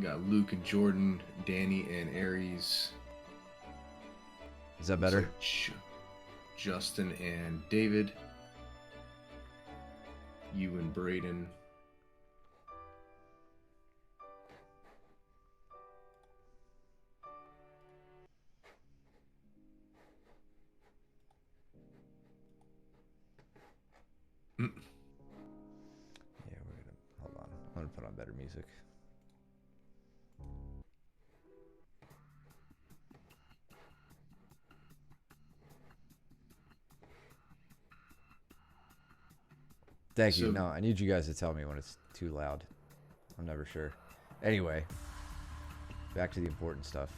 Got Luke and Jordan, Danny and Aries. Is that better? Justin and David. You and Braden. Yeah, hold on. I'm gonna put on better music. Thank you. No, I need you guys to tell me when it's too loud. I'm never sure. Anyway, back to the important stuff.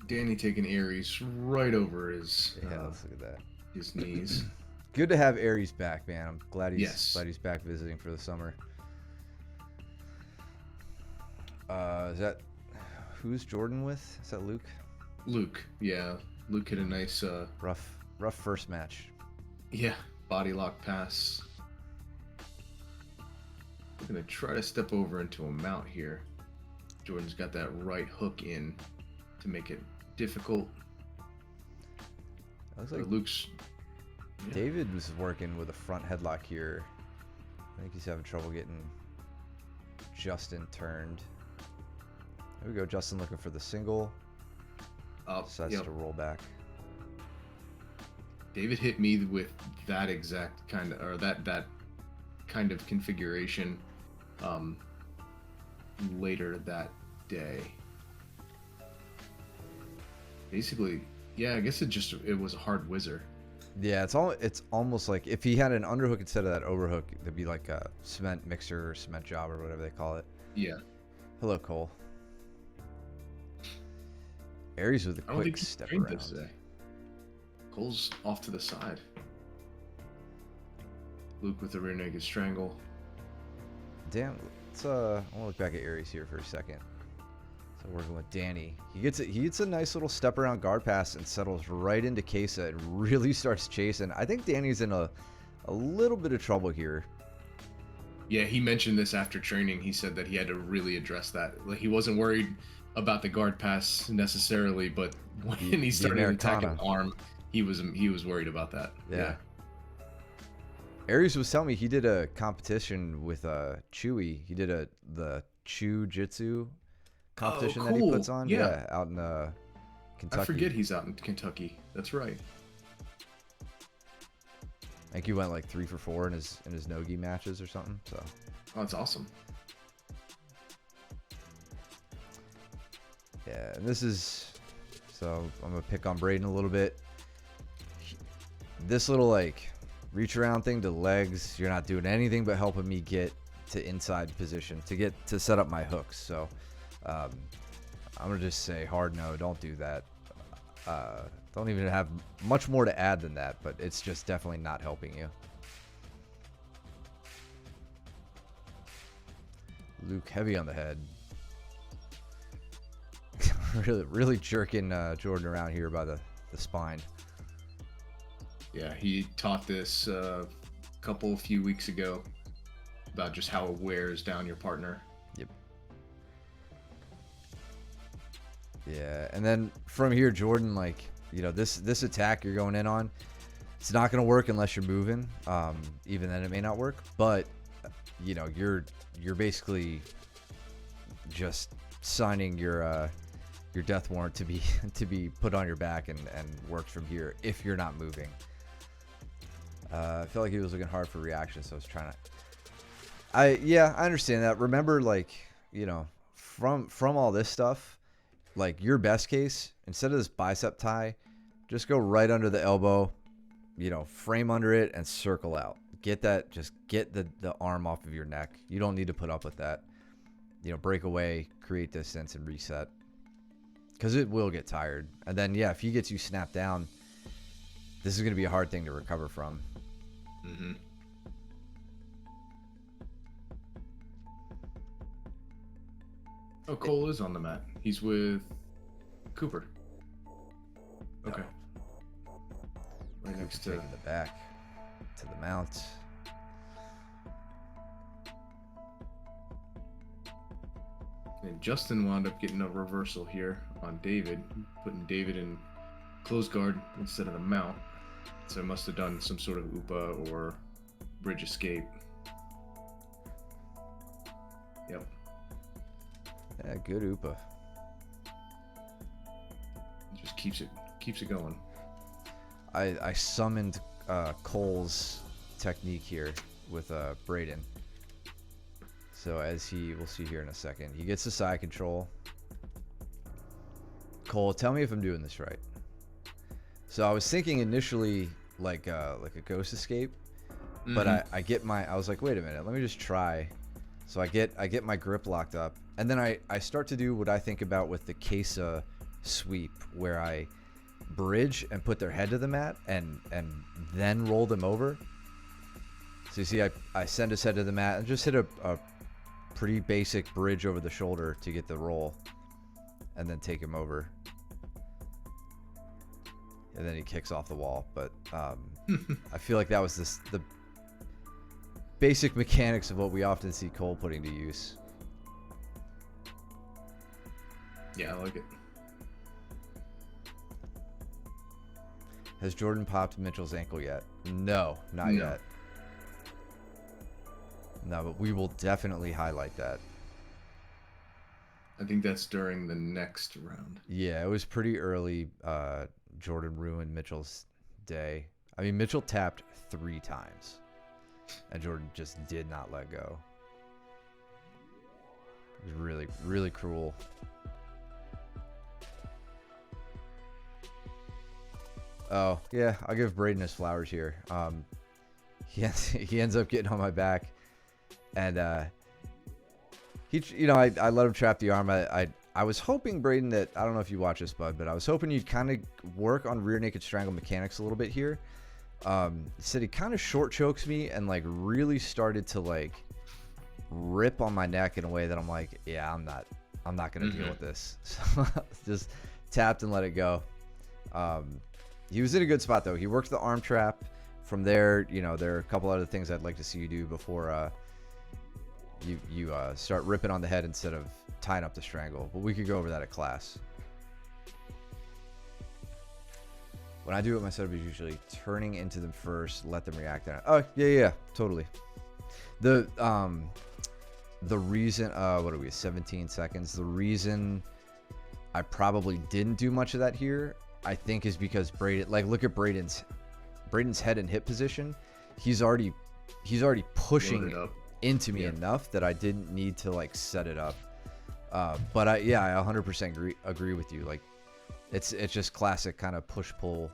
Danny taking Aries right over his let's look at that. His knees. Good to have Aries back, man. I'm glad he's back visiting for the summer. Is that who's Jordan with? Is that Luke? Luke, yeah. Luke hit a nice rough first match. Yeah, body lock pass. I'm gonna try to step over into a mount here. Jordan's got that right hook in to make it difficult. Looks like Luke's. Yeah. David was working with a front headlock here. I think he's having trouble getting Justin turned. There we go. Justin looking for the single. Decides to roll back. David hit me with that exact kind of, or that kind of configuration later that day. Basically, yeah, I guess it was a hard whizzer. Yeah, it's almost like if he had an underhook instead of that overhook, it'd be like a cement mixer or cement job or whatever they call it. Yeah. Hello, Cole. Aries with a quick step around. Today. Cole's off to the side. Luke with the rear naked strangle. Damn. I want to look back at Aries here for a second. So working with Danny. He gets a nice little step around guard pass and settles right into Kesa and really starts chasing. I think Danny's in a little bit of trouble here. Yeah, he mentioned this after training. He said that he had to really address that. Like, he wasn't worried about the guard pass necessarily, but when he started attacking arm, he was worried about that. Yeah. Aries was telling me he did a competition with Chewy. He did the Chew Jitsu competition that he puts on. Yeah, out in Kentucky. I forget he's out in Kentucky. That's right. I think he went like 3 for 4 in his no-gi matches or something. So. Oh, that's awesome. Yeah, and this is, so I'm gonna pick on Braden a little bit. This little like reach around thing to legs, you're not doing anything but helping me get to inside position to set up my hooks. So I'm gonna just say hard no, don't do that. Don't even have much more to add than that, but it's just definitely not helping you. Luke heavy on the head. really jerking Jordan around here by the spine. Yeah, he taught this a few weeks ago about just how it wears down your partner. Yep. Yeah, and then from here, Jordan, like, you know, this attack you're going in on, it's not going to work unless you're moving. Even then, it may not work. But you know, you're basically just signing your death warrant to be put on your back and worked from here if you're not moving. I feel like he was looking hard for reaction, so I was trying to. I understand that. Remember, like, you know, from all this stuff, like, your best case, instead of this bicep tie, just go right under the elbow, you know, frame under it and circle out. Get that, just get the arm off of your neck. You don't need to put up with that. You know, break away, create distance, and reset. Because it will get tired. And then, yeah, if he gets you snapped down, this is going to be a hard thing to recover from. Mm-hmm. Oh, Cole is on the mat. He's with Cooper. Okay. Right next to taking the back to the mount. And Justin wound up getting a reversal here on David, putting David in close guard instead of the mount. So must have done some sort of Upa or bridge escape. Yep. Yeah, good Upa. Just keeps it going. I summoned Cole's technique here with Braden. So as we'll see here in a second, he gets the side control. Cole, tell me if I'm doing this right. So I was thinking initially like a ghost escape, but I was like, wait a minute, let me just try. So I get my grip locked up, and then I start to do what I think about with the Kesa sweep, where I bridge and put their head to the mat and then roll them over. So you see, I send his head to the mat and just hit a pretty basic bridge over the shoulder to get the roll, and then take him over. And then he kicks off the wall. But I feel like that was the basic mechanics of what we often see Cole putting to use. Yeah, I like it. Has Jordan popped Mitchell's ankle yet? No, not yet. No, but we will definitely highlight that. I think that's during the next round. Yeah, it was pretty early. Jordan ruined Mitchell's day. I mean, Mitchell tapped 3 times, and Jordan just did not let go. It was really, really cruel. Oh, yeah, I'll give Braden his flowers here. He ends up getting on my back, and I let him trap the arm. I was hoping, Braden, that, I don't know if you watch this, bud, but I was hoping you'd kind of work on rear naked strangle mechanics a little bit here. Said he kind of short chokes me and like really started to like rip on my neck in a way that I'm like, yeah, I'm not gonna deal with this. So just tapped and let it go. He was in a good spot though. He worked the arm trap. From there, there are a couple other things I'd like to see you do before you start ripping on the head instead of tying up the strangle. But we could go over that at class. When I do it, my setup is usually turning into them first, let them react. Oh, yeah, totally. The reason, what are we, 17 seconds? The reason I probably didn't do much of that here, I think, is because Braden, like, look at Braden's head and hip position. He's already pushing into me enough that I didn't need to like set it up. But I 100% agree with you. Like, it's just classic kind of push pull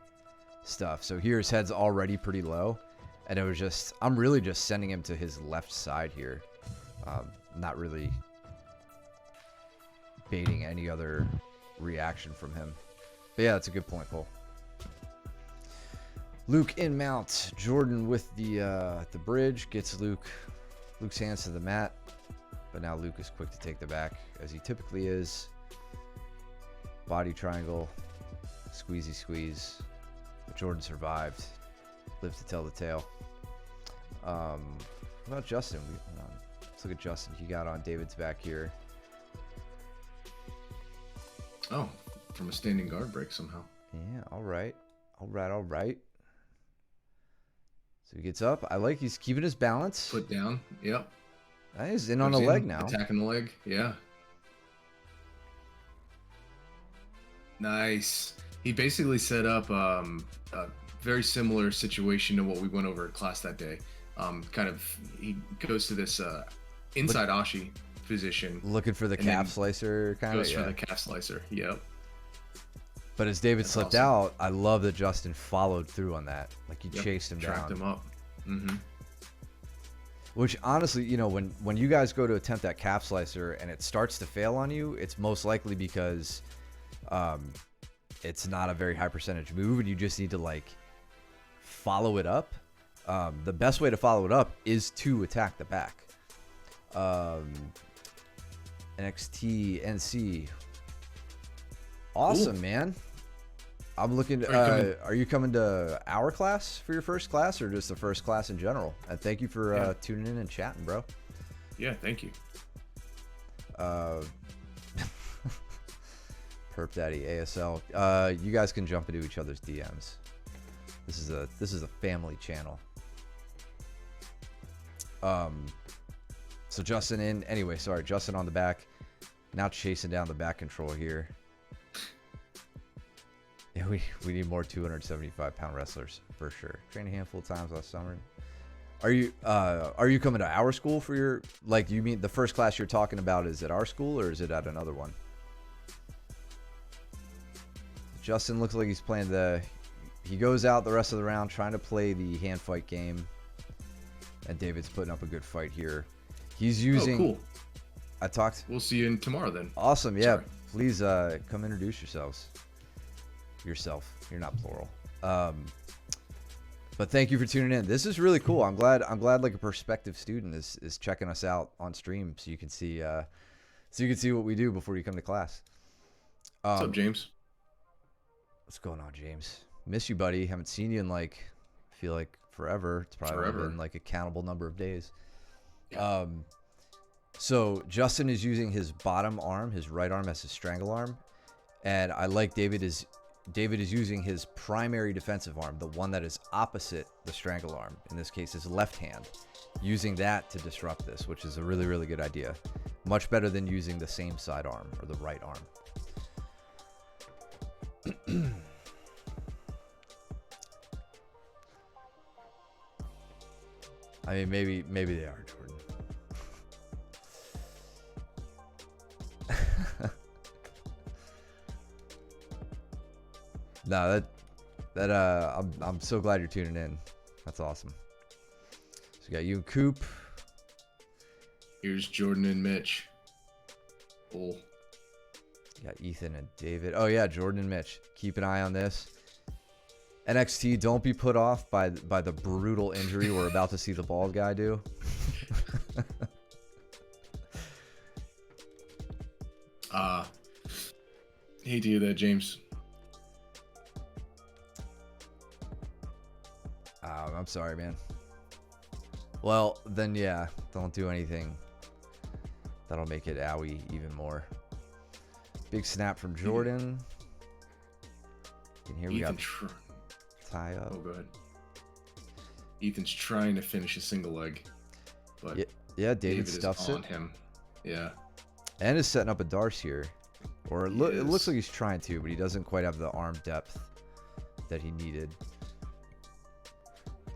stuff. So here his head's already pretty low, and it was just, I'm really just sending him to his left side here, not really baiting any other reaction from him. But yeah, that's a good point, Cole. Luke in mount. Jordan with the bridge gets Luke's hands to the mat, but now Luke is quick to take the back, as he typically is. Body triangle, squeezy squeeze. But Jordan survived, lives to tell the tale. What about Justin? Let's look at Justin. He got on David's back here. Oh, from a standing guard break somehow. Yeah, all right. So he gets up. I like he's keeping his balance. Put down. Yep. He's in on the leg now. Attacking the leg. Yeah. Nice. He basically set up a very similar situation to what we went over at class that day. He goes to this inside Ashi position. Looking for the calf slicer, kind of. Goes for the calf slicer. Yep. But as David slipped out, I love that Justin followed through on that. Like, he chased him down. Tracked him up. Mm-hmm. Which, honestly, when you guys go to attempt that calf slicer and it starts to fail on you, it's most likely because it's not a very high percentage move, and you just need to, like, follow it up. The best way to follow it up is to attack the back. NXT, NC. Awesome, man. I'm looking. Are you coming to our class for your first class, or just the first class in general? And thank you for tuning in and chatting, bro. Yeah, thank you. Perp Daddy ASL. You guys can jump into each other's DMs. This is a family channel. So Justin in. Anyway, sorry, Justin on the back. Now chasing down the back control here. Yeah, we need more 275-pound wrestlers for sure. Trained a handful of times last summer. Are you coming to our school for your, like, you mean the first class you're talking about is at our school or is it at another one? Justin looks like he's playing he goes out the rest of the round trying to play the hand fight game. And David's putting up a good fight here. He's using. Oh, cool. We'll see you tomorrow then. Awesome. Yeah. Sorry. Please come introduce yourselves. Yourself. You're not plural. But thank you for tuning in. This is really cool. I'm glad like a prospective student is checking us out on stream so you can see what we do before you come to class. What's up, James? What's going on, James? Miss you, buddy. Haven't seen you in I feel like forever. It's probably been like a countable number of days. Yeah. So Justin is using his bottom arm, his right arm, as his strangle arm, and I like David is using his primary defensive arm, the one that is opposite the strangle arm. In this case, his left hand, using that to disrupt this, which is a really, really good idea. Much better than using the same side arm or the right arm. I mean, maybe they are, Jordan. No, I'm so glad you're tuning in. That's awesome. So we got you and Coop. Here's Jordan and Mitch. Oh. You got Ethan and David. Oh yeah, Jordan and Mitch. Keep an eye on this. NXT, don't be put off by the brutal injury we're about to see the bald guy do. Hate to hear that, James. I'm sorry, man. Well, then yeah, don't do anything that'll make it owie even more. Big snap from Jordan. And here we got tie up. Oh, go ahead. Ethan's trying to finish a single leg, but yeah, David stuffs it on him. Yeah, and is setting up a Darce here, or it looks like he's trying to, but he doesn't quite have the arm depth that he needed.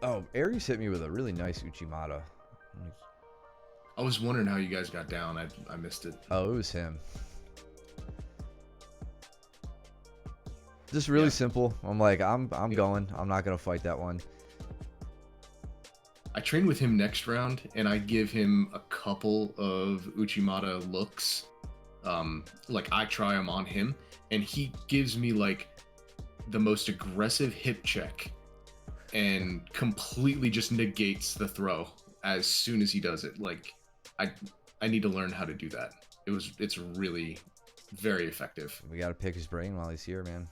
Oh, Aries hit me with a really nice Uchimata. I was wondering how you guys got down. I missed it. Oh, it was him. Just really simple. I'm like, I'm going. I'm not gonna fight that one. I train with him next round, and I give him a couple of Uchimata looks. Like I try them on him, and he gives me like the most aggressive hip check, and completely just negates the throw as soon as he does it. Like I need to learn how to do that. It's really very effective. We gotta pick his brain while he's here, man.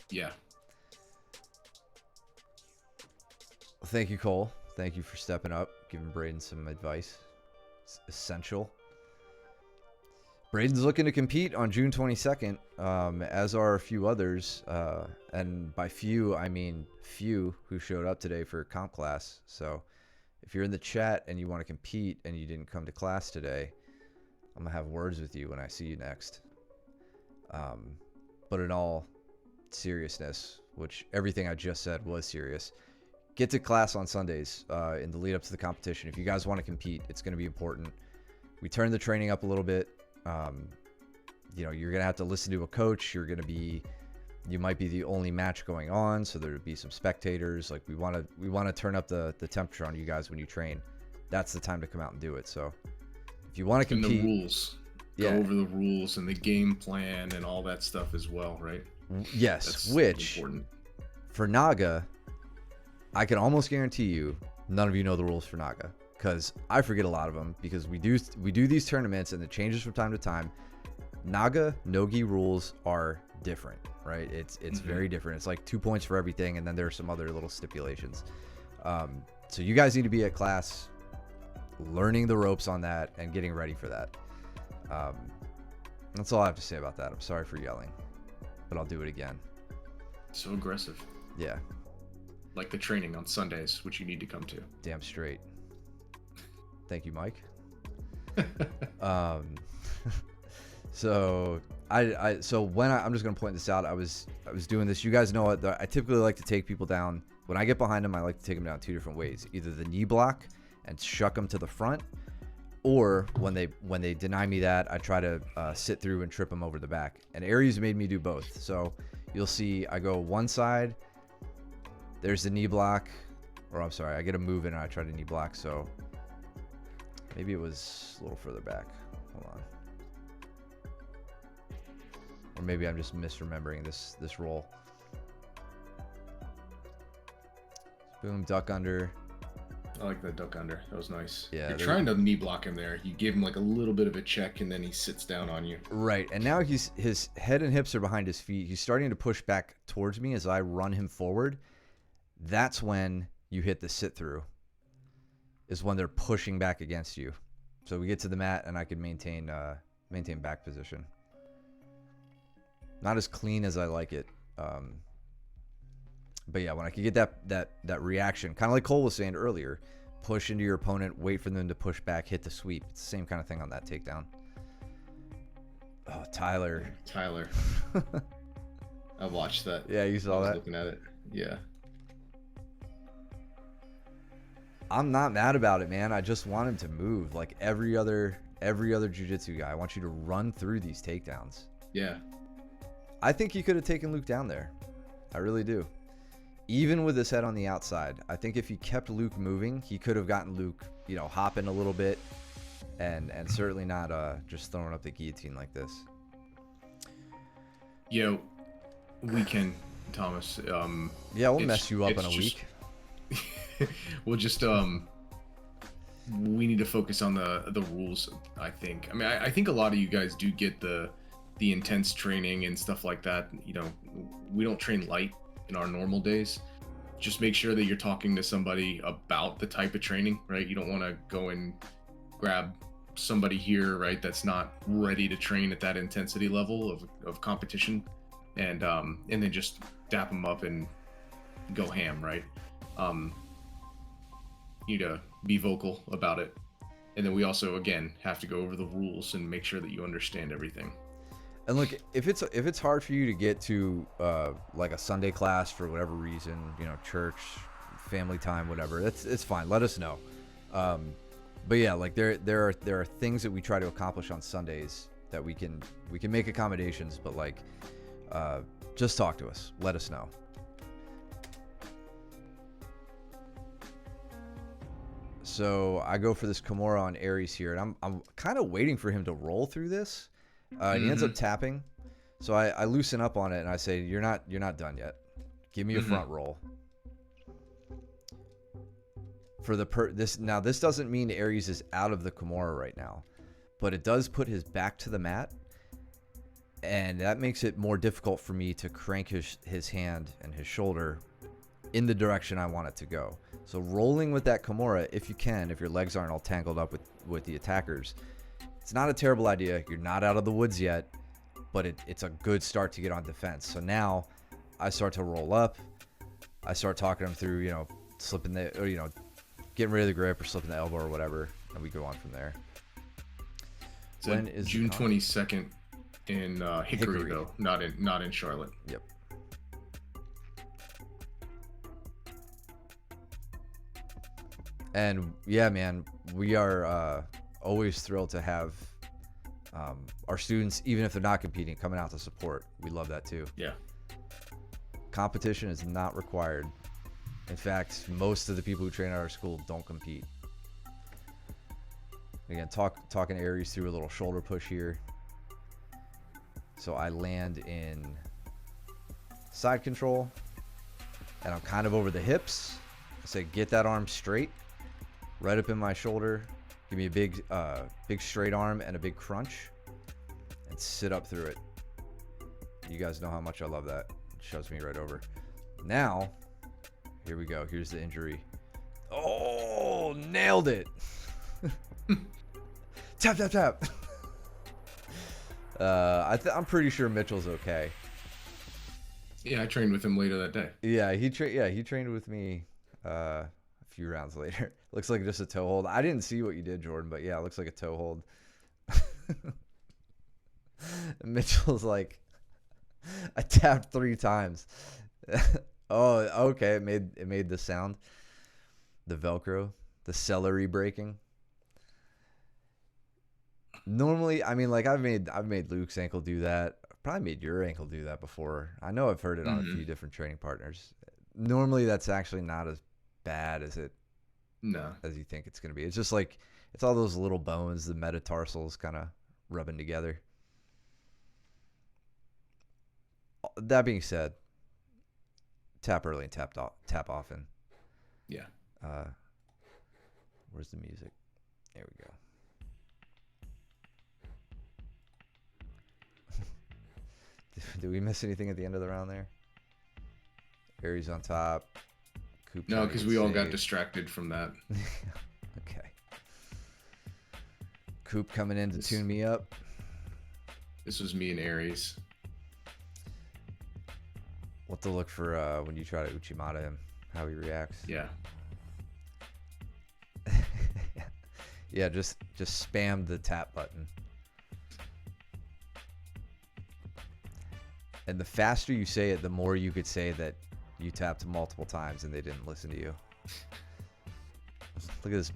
Yeah. Well, thank you, Cole. Thank you for stepping up, giving Braden some advice. It's essential. Braden's looking to compete on June 22nd, as are a few others. And by few, I mean few who showed up today for comp class. So if you're in the chat and you want to compete and you didn't come to class today, I'm going to have words with you when I see you next. But in all seriousness, which everything I just said was serious, get to class on Sundays in the lead up to the competition. If you guys want to compete, it's going to be important. We turned the training up a little bit. You know, you're going to have to listen to a coach. You might be the only match going on, so there'll be some spectators. Like we want to turn up the temperature on you guys when you train. That's the time to come out and do it. So if you want to compete, and the rules, go over the rules and the game plan and all that stuff as well, right? Yes, that's which important. For Naga, I can almost guarantee you none of you know the rules for Naga, because I forget a lot of them, because we do these tournaments and it changes from time to time. Naga Nogi rules are different, right? It's very different. It's like 2 points for everything, and then there are some other little stipulations. So you guys need to be at class learning the ropes on that and getting ready for that. That's all I have to say about that. I'm sorry for yelling. but I'll do it again. So aggressive. Yeah. Like the training on Sundays, which you need to come to. Damn straight. Thank you, Mike. So I'm just gonna point this out. I was doing this. You guys know it. I typically like to take people down. When I get behind them, I like to take them down 2 different ways. Either the knee block and shuck them to the front, or when they deny me that, I try to sit through and trip them over the back. And Aries made me do both. So you'll see I go one side. There's the knee block, or I'm sorry, I get a move in and I try to knee block. So maybe it was a little further back. Hold on. Or maybe I'm just misremembering this roll. Boom, duck under. I like the duck under. That was nice. Yeah, you're trying to knee block him there. You give him like a little bit of a check, and then he sits down on you. Right, and now his head and hips are behind his feet. He's starting to push back towards me as I run him forward. That's when you hit the sit through. Is when they're pushing back against you. So we get to the mat, and I can maintain back position. Not as clean as I like it. But yeah, when I can get that reaction, kind of like Cole was saying earlier, push into your opponent, wait for them to push back, hit the sweep. It's the same kind of thing on that takedown. Oh, Tyler. I watched that. Yeah, you saw that? Looking at it. Yeah. I'm not mad about it, man. I just want him to move like every other jiu-jitsu guy. I want you to run through these takedowns. Yeah. I think he could have taken Luke down there. I really do. Even with his head on the outside, I think if he kept Luke moving, he could have gotten Luke, hopping a little bit, and certainly not just throwing up the guillotine like this. Yo, weekend, Thomas. Yeah, we'll mess you up in a week. We'll just we need to focus on the rules. I think. I mean, I think a lot of you guys do get the intense training and stuff like that. We don't train light in our normal days. Just make sure that you're talking to somebody about the type of training, right? You don't want to go and grab somebody here, right, that's not ready to train at that intensity level of competition, and then just dap them up and go ham, right? You need to be vocal about it. And then we also, again, have to go over the rules and make sure that you understand everything. And look, if it's hard for you to get to like a Sunday class for whatever reason, church, family time, whatever, it's fine. Let us know. But yeah, like there are things that we try to accomplish on Sundays that we can make accommodations, but like just talk to us. Let us know. So I go for this Kimura on Aries here, and I'm kind of waiting for him to roll through this. He ends up tapping, so I loosen up on it and I say, "You're not done yet. Give me a front roll." For this doesn't mean Aries is out of the Kimura right now, but it does put his back to the mat, and that makes it more difficult for me to crank his hand and his shoulder in the direction I want it to go. So rolling with that Kimura, if you can, if your legs aren't all tangled up with the attackers, it's not a terrible idea. You're not out of the woods yet, but it's a good start to get on defense. So now I start to roll up. I start talking him through, slipping getting rid of the grip or slipping the elbow or whatever, and we go on from there. When is June 22nd in Hickory though, not in Charlotte. Yep. And yeah, man, we are always thrilled to have our students, even if they're not competing, coming out to support. We love that too. Yeah. Competition is not required. In fact, most of the people who train at our school don't compete. Again, talking Aries through a little shoulder push here. So I land in side control, and I'm kind of over the hips. I say, get that arm straight, right up in my shoulder. Give me a big straight arm and a big crunch, and sit up through it. You guys know how much I love that. It shoves me right over. Now, here we go. Here's the injury. Oh, nailed it. Tap, tap, tap. I'm pretty sure Mitchell's okay. Yeah, I trained with him later that day. Yeah, he trained with me a few rounds later. Looks like just a toe hold. I didn't see what you did, Jordan, but yeah, it looks like a toe hold. Mitchell's like, I tapped 3 times. Oh, okay. It made the sound. The Velcro, the celery breaking. Normally, I mean, like I've made Luke's ankle do that. Probably made your ankle do that before. I know I've heard it on a few different training partners. Normally, that's actually not as bad as No. you think it's gonna be. It's just like it's all those little bones, the metatarsals, kind of rubbing together. That being said, tap early and tap often. Yeah. Where's the music? There we go. Did we miss anything at the end of the round there? Aries on top. Coop. No, because we all got distracted from that. Okay. Coop coming in to tune me up. This was me and Aries. What to look for when you try to Uchimata him, how he reacts. Yeah. Yeah, just spam the tap button. And the faster you say it, the more you could say that you tapped multiple times and they didn't listen to you. Look at this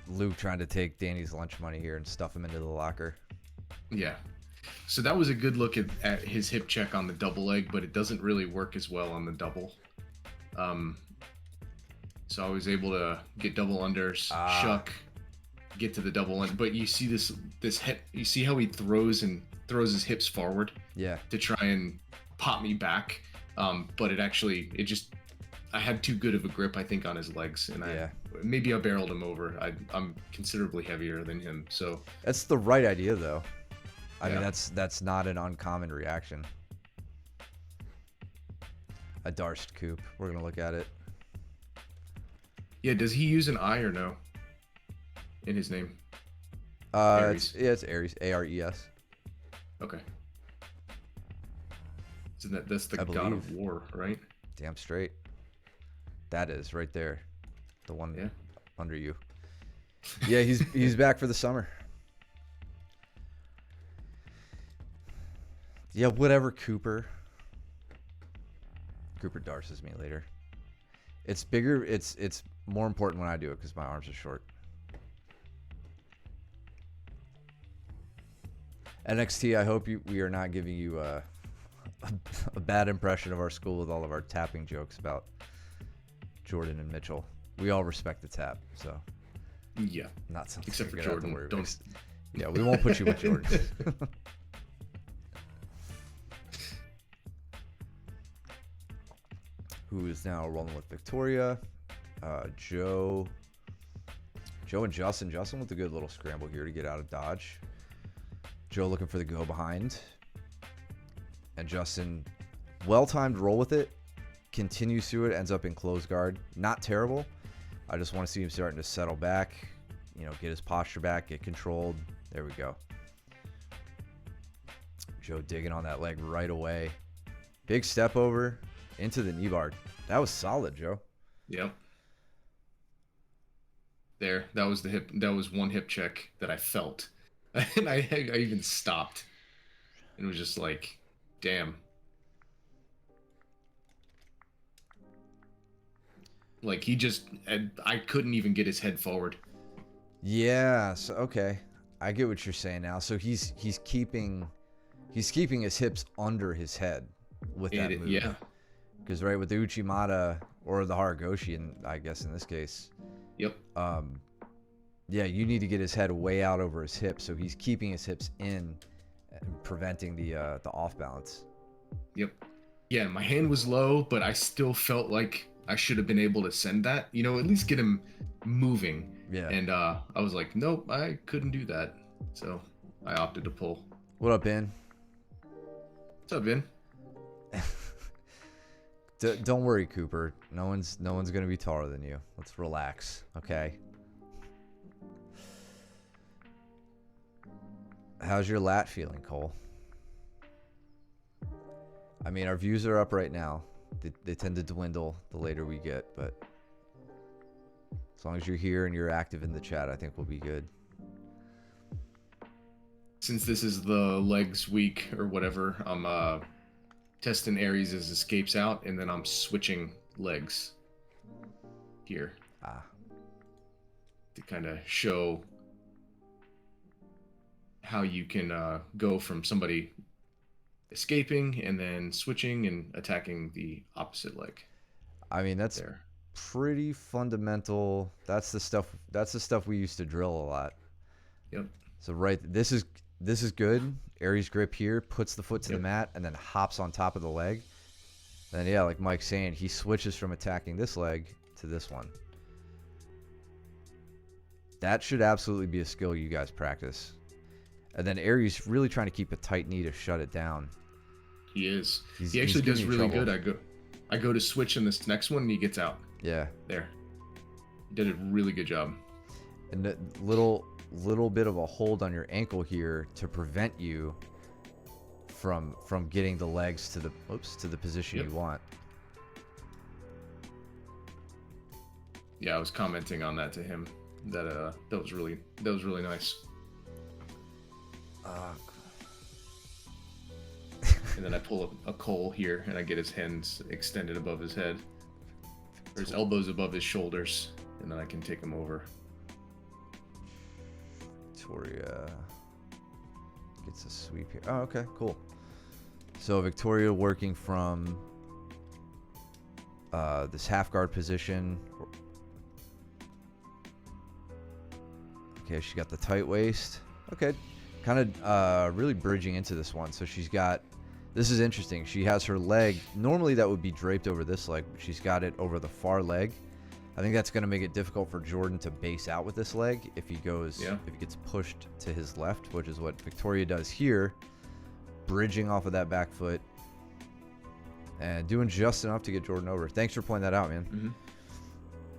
Luke trying to take Danny's lunch money here and stuff him into the locker. Yeah. So that was a good look at his hip check on the double leg, but it doesn't really work as well on the double. So I was able to get double unders, shuck, get to the double end. But you see this hip, you see how he throws his hips forward. Yeah. To try and pop me back. But I had too good of a grip, I think, on his legs, and maybe I barreled him over. I'm considerably heavier than him, so that's the right idea, though. I mean, that's not an uncommon reaction. A Darst Coop. We're gonna look at it. Yeah, does he use an I or no in his name? Aries. It's Aries. Ares. Okay. So that's the god of war, right? Damn straight. That is right there. The one under you. Yeah, he's back for the summer. Yeah, whatever, Cooper. Cooper darces me later. It's bigger. It's more important when I do it because my arms are short. NXT, I hope we are not giving you a bad impression of our school with all of our tapping jokes about Jordan and Mitchell. We all respect the tap, so yeah, not something except for Jordan. To worry about. Yeah, we won't put you with Jordan. Who is now rolling with Victoria? Joe and Justin. Justin with a good little scramble here to get out of dodge. Joe looking for the go behind. And Justin, well-timed roll with it. Continues through it. Ends up in close guard. Not terrible. I just want to see him starting to settle back. You know, get his posture back. Get controlled. There we go. Joe digging on that leg right away. Big step over into the knee bar. That was solid, Joe. Yep. There. That was the hip. That was one hip check that I felt. And I even stopped. And was just like, damn. Like I couldn't even get his head forward. Yeah, so okay. I get what you're saying now. So he's keeping his hips under his head with that move. Yeah. Because right with the Uchimata or the Haragoshi, and I guess in this case. Yep. Yeah, you need to get his head way out over his hips, so he's keeping his hips in and preventing the off balance. Yep. Yeah, my hand was low, but I still felt like I should have been able to send that. You know, at least get him moving. Yeah. And I was like, nope, I couldn't do that. So I opted to pull. What up, Ben? What's up, Ben? Don't worry, Cooper. No one's gonna be taller than you. Let's relax, okay? How's your lat feeling, Cole? I mean, our views are up right now. They tend to dwindle the later we get, but as long as you're here and you're active in the chat, I think we'll be good. Since this is the legs week or whatever, I'm testing Ares' escapes out, and then I'm switching legs here. To kind of show how you can go from somebody escaping and then switching and attacking the opposite leg. I mean, that's pretty fundamental. That's the stuff we used to drill a lot. Yep. So this is good. Ares grip here, puts the foot to the mat, and then hops on top of the leg. Then yeah, like Mike's saying, he switches from attacking this leg to this one. That should absolutely be a skill you guys practice. And then Ares really trying to keep a tight knee to shut it down. He is. He actually does really good. I go to switch in this next one, and he gets out. Yeah. There. He did a really good job. And a little bit of a hold on your ankle here to prevent you from getting the legs to the position you want. Yeah, I was commenting on that to him. That was really nice. And then I pull a Cole here, and I get his hands extended above his head, or his elbows above his shoulders, and then I can take him over. Victoria gets a sweep here. Oh, okay, cool. So Victoria working from this half guard position. Okay, she got the tight waist. Okay, kind of really bridging into this one. So she's got, this is interesting. She has her leg, normally that would be draped over this leg, but she's got it over the far leg. I think that's going to make it difficult for Jordan to base out with this leg if he goes, if he gets pushed to his left, which is what Victoria does here, bridging off of that back foot and doing just enough to get Jordan over. Thanks for pointing that out, man. Mm-hmm.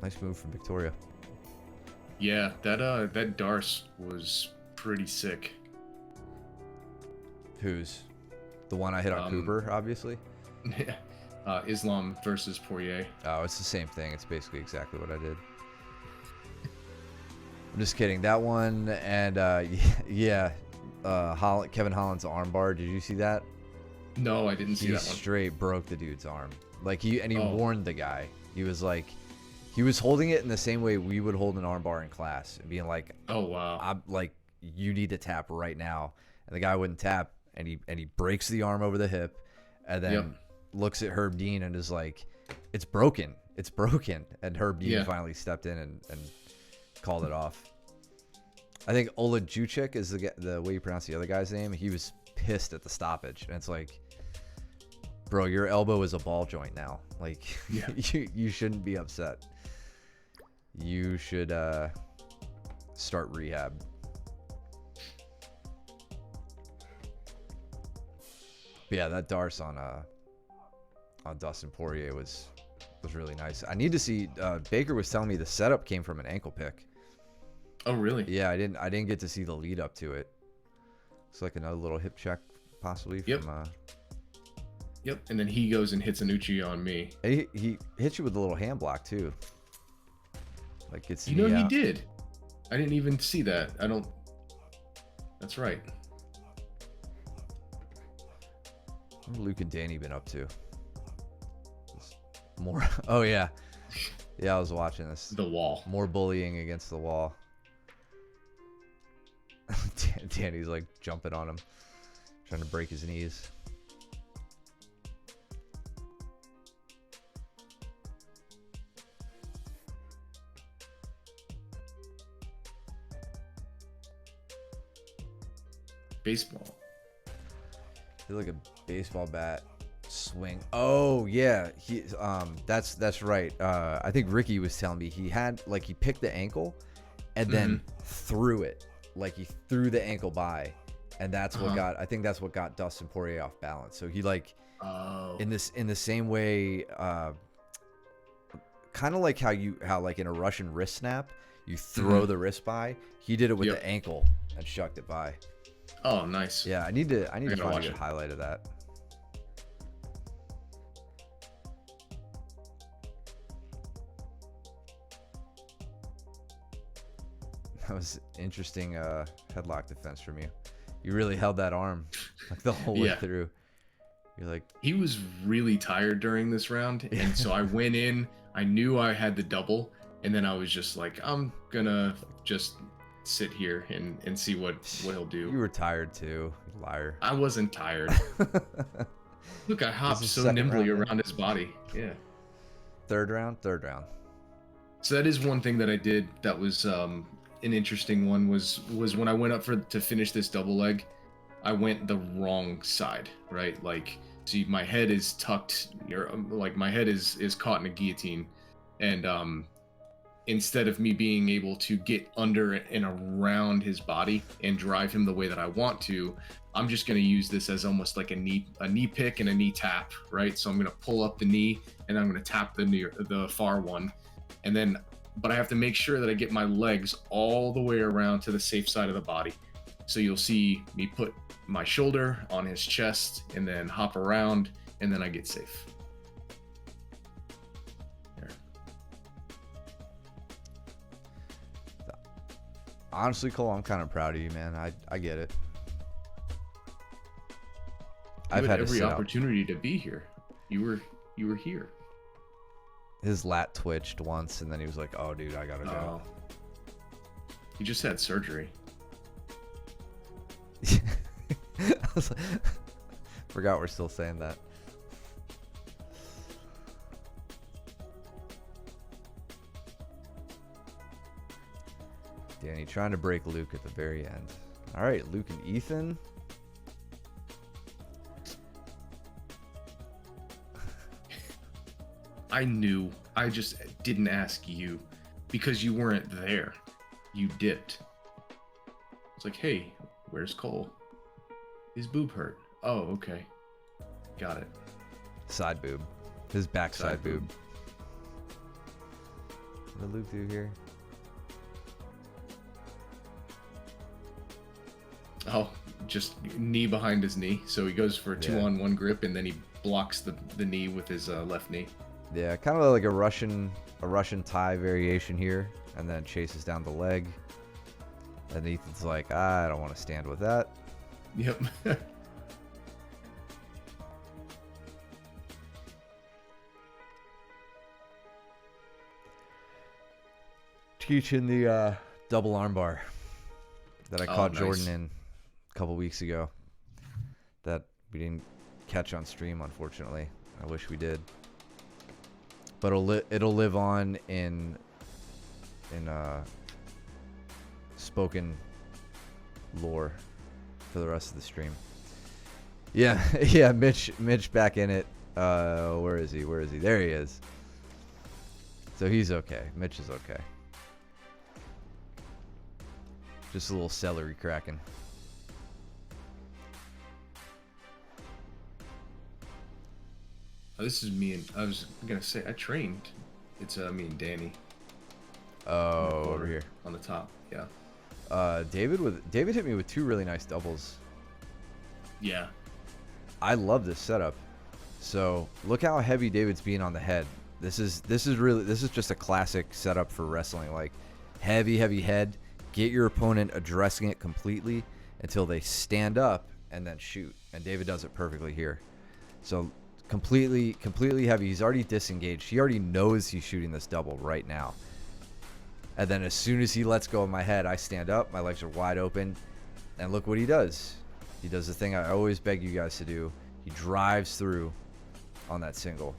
Nice move from Victoria. Yeah, that Darce was pretty sick. Who's the one I hit on Cooper, obviously? Yeah. Islam versus Poirier. Oh, it's the same thing. It's basically exactly what I did. I'm just kidding. That one, and Kevin Holland's armbar. Did you see that? No, I didn't see that one. He straight broke the dude's arm. Like he warned the guy. He was like, he was holding it in the same way we would hold an armbar in class, and being like, "Oh wow, I'm like, you need to tap right now." And the guy wouldn't tap, and he breaks the arm over the hip, and then looks at Herb Dean and is like, "It's broken. It's broken." And Herb Dean finally stepped in and called it off. I think Ola Juchik is the way you pronounce the other guy's name. He was pissed at the stoppage, and it's like, bro, your elbow is a ball joint now. Like, you shouldn't be upset. You should start rehab. But yeah, that Darce on Dustin Poirier was really nice. I need to see. Baker was telling me the setup came from an ankle pick. Oh really? Yeah, I didn't get to see the lead up to it. It's like another little hip check, possibly. From, Yep, and then he goes and hits an Uchi on me. He hits you with a little hand block too. Like gets he did. I didn't even see that. I don't. That's right. What have Luke and Danny been up to? More. Oh yeah, yeah. I was watching this. The wall. More bullying against the wall. Danny's like jumping on him, trying to break his knees. Baseball. Feel like a baseball bat swing. Oh yeah, that's right. I think Ricky was telling me he picked the ankle and then threw it. Like he threw the ankle by, and that's what I think that's what got Dustin Poirier off balance. So he in the same way, kind of like how like in a Russian wrist snap, you throw the wrist by. He did it with the ankle and shucked it by. Oh, nice. Yeah, I need to find a good highlight of that. was interesting headlock defense from you. You really held that arm like the whole way through. You're like, he was really tired during this round, and so I went in. I knew I had the double, and then I was just like, I'm gonna just sit here and see what he'll do. You were tired too, you liar. I wasn't tired. Look, I hopped so nimbly around his body. Yeah. Third round. So that is one thing that I did that was an interesting one was when I went up to finish this double leg, I went the wrong side, right? Like, see, my head is tucked, like my head is caught in a guillotine, and instead of me being able to get under and around his body and drive him the way that I want to, I'm just going to use this as almost like a knee pick and a knee tap, right? So I'm going to pull up the knee and I'm going to tap the far one, and then, but I have to make sure that I get my legs all the way around to the safe side of the body. So you'll see me put my shoulder on his chest and then hop around, and then I get safe. There. Honestly, Cole, I'm kind of proud of you, man. I get it. I've had every opportunity to be here. You were here. His lat twitched once, and then he was like, "Oh, dude, I gotta go." He just had surgery. Forgot we're still saying that. Danny trying to break Luke at the very end. All right, Luke and Ethan. I knew. I just didn't ask you because you weren't there. You dipped. It's like, hey, where's Cole? His boob hurt. Oh, okay. Got it. Side boob. His backside boob. What did Luke do here? Oh, just knee behind his knee. So he goes for a 2-on-1 grip, and then he blocks the knee with his left knee. Yeah, kind of like a Russian Thai variation here, and then chases down the leg. And Ethan's like, I don't want to stand with that. Yep. Teaching the double armbar that I caught Jordan in a couple weeks ago. That we didn't catch on stream, unfortunately. I wish we did. But it'll live on in spoken lore for the rest of the stream. Yeah, yeah. Mitch back in it. Where is he? There he is. So he's okay. Mitch is okay. Just a little celery cracking. This is me and I was gonna say I trained. It's me and Danny. Oh, over here on the top. Yeah. David hit me with two really nice doubles. Yeah. I love this setup. So look how heavy David's being on the head. This is just a classic setup for wrestling. Like heavy head. Get your opponent addressing it completely until they stand up and then shoot. And David does it perfectly here. So completely heavy. He's already disengaged. He already knows he's shooting this double right now. And then as soon as he lets go of my head, I stand up. My legs are wide open. And look what he does. He does the thing I always beg you guys to do. He drives through on that single.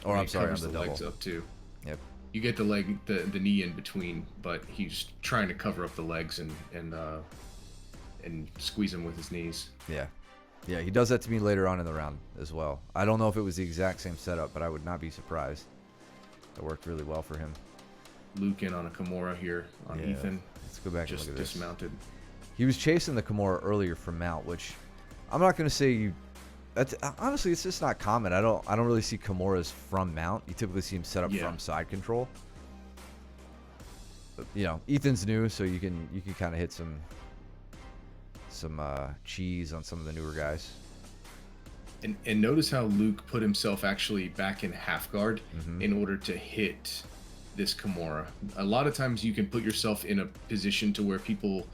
Or I'm sorry, on the double. Legs up too. Yep. You get the knee in between, but he's trying to cover up the legs and squeeze them with his knees. Yeah. Yeah, he does that to me later on in the round as well. I don't know if it was the exact same setup, but I would not be surprised. It worked really well for him. Luke in on a Kimura here on Ethan. Let's go back and look at this. Dismounted. He was chasing the Kimura earlier from mount, which I'm not going to say you. That's, honestly, it's just not common. I don't really see Kimuras from mount. You typically see him set up from side control. But, you know, Ethan's new, so you can kind of hit some cheese on some of the newer guys. And notice how Luke put himself actually back in half guard in order to hit this Kimura. A lot of times you can put yourself in a position to where people